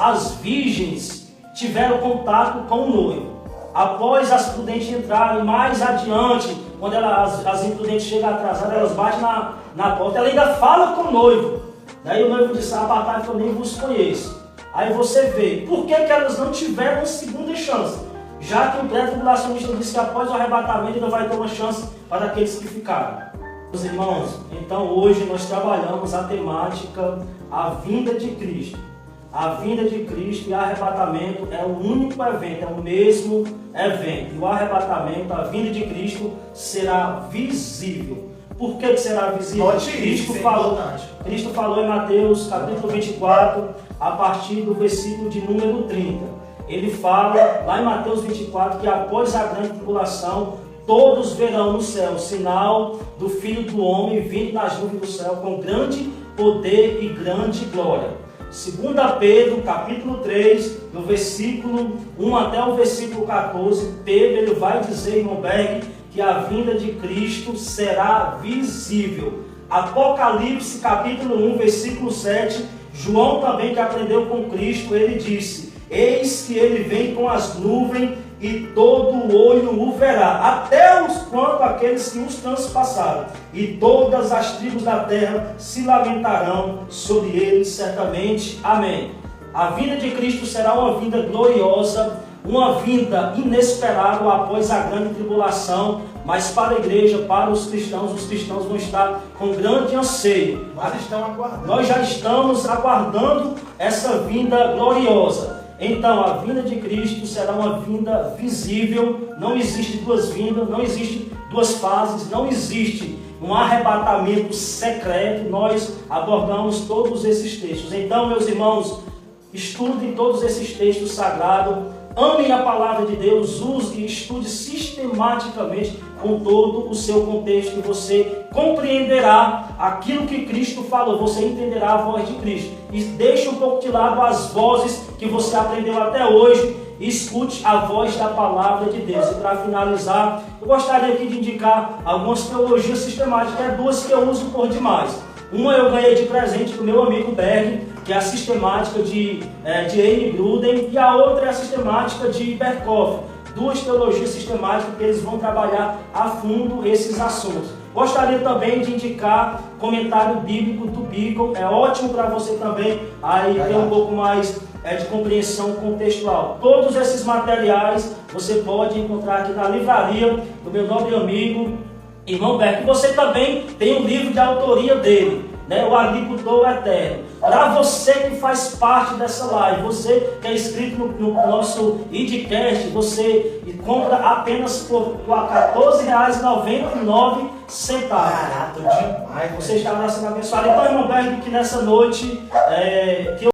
as virgens tiveram contato com o noivo. Após as prudentes entrarem mais adiante, quando as imprudentes chegam atrasadas, elas batem na porta. Ela ainda fala com o noivo. Daí o noivo disse, apartai que eu nem vos conheço. Aí você vê, por que elas não tiveram segunda chance? Já que o pré-tribulacionista disse que após o arrebatamento ainda vai ter uma chance para aqueles que ficaram. Meus irmãos, então hoje nós trabalhamos a temática, a vinda de Cristo. A vinda de Cristo e arrebatamento é o único evento, é o mesmo evento. E o arrebatamento, a vinda de Cristo, será visível. Por que será visível? Cristo falou em Mateus capítulo 24, a partir do versículo de número 30. Ele fala lá em Mateus 24 que após a grande tribulação, todos verão no céu o sinal do Filho do Homem vindo nas nuvens do céu com grande poder e grande glória. 2 Pedro, capítulo 3, do versículo 1 até o versículo 14, Pedro ele vai dizer, irmão Berg, que a vinda de Cristo será visível. Apocalipse, capítulo 1, versículo 7, João também, que aprendeu com Cristo, ele disse, eis que ele vem com as nuvens e todo olho o verá, até quanto aqueles que os transpassaram, e todas as tribos da terra se lamentarão sobre ele certamente. Amém. A vinda de Cristo será uma vinda gloriosa, uma vinda inesperável após a grande tribulação, mas para a igreja, para os cristãos vão estar com grande anseio. Nós já estamos aguardando essa vinda gloriosa. Então, a vinda de Cristo será uma vinda visível. Não existe duas vindas, não existe duas fases, não existe um arrebatamento secreto. Nós abordamos todos esses textos. Então, meus irmãos, estudem todos esses textos sagrados. Amem a palavra de Deus, use e estude sistematicamente com todo o seu contexto e você compreenderá aquilo que Cristo falou, você entenderá a voz de Cristo. E deixe um pouco de lado as vozes que você aprendeu até hoje e escute a voz da palavra de Deus. E para finalizar, eu gostaria aqui de indicar algumas teologias sistemáticas, duas que eu uso por demais. Uma eu ganhei de presente do meu amigo Berg, que é a sistemática de N. Gruden, e a outra é a sistemática de Berkhoff. Duas teologias sistemáticas que eles vão trabalhar a fundo esses assuntos. Gostaria também de indicar comentário bíblico do Beacon. É ótimo para você também aí ter um pouco mais de compreensão contextual. Todos esses materiais você pode encontrar aqui na livraria do meu nobre amigo irmão Berg. Você também tem um livro de autoria dele, né? O Agricultor Eterno. Para você que faz parte dessa live, você que é inscrito no nosso idcast, você compra apenas por R$ 14,99 sentado. Barato demais, Você estará sendo abençoado. Então, irmão, peço que nessa noite, que eu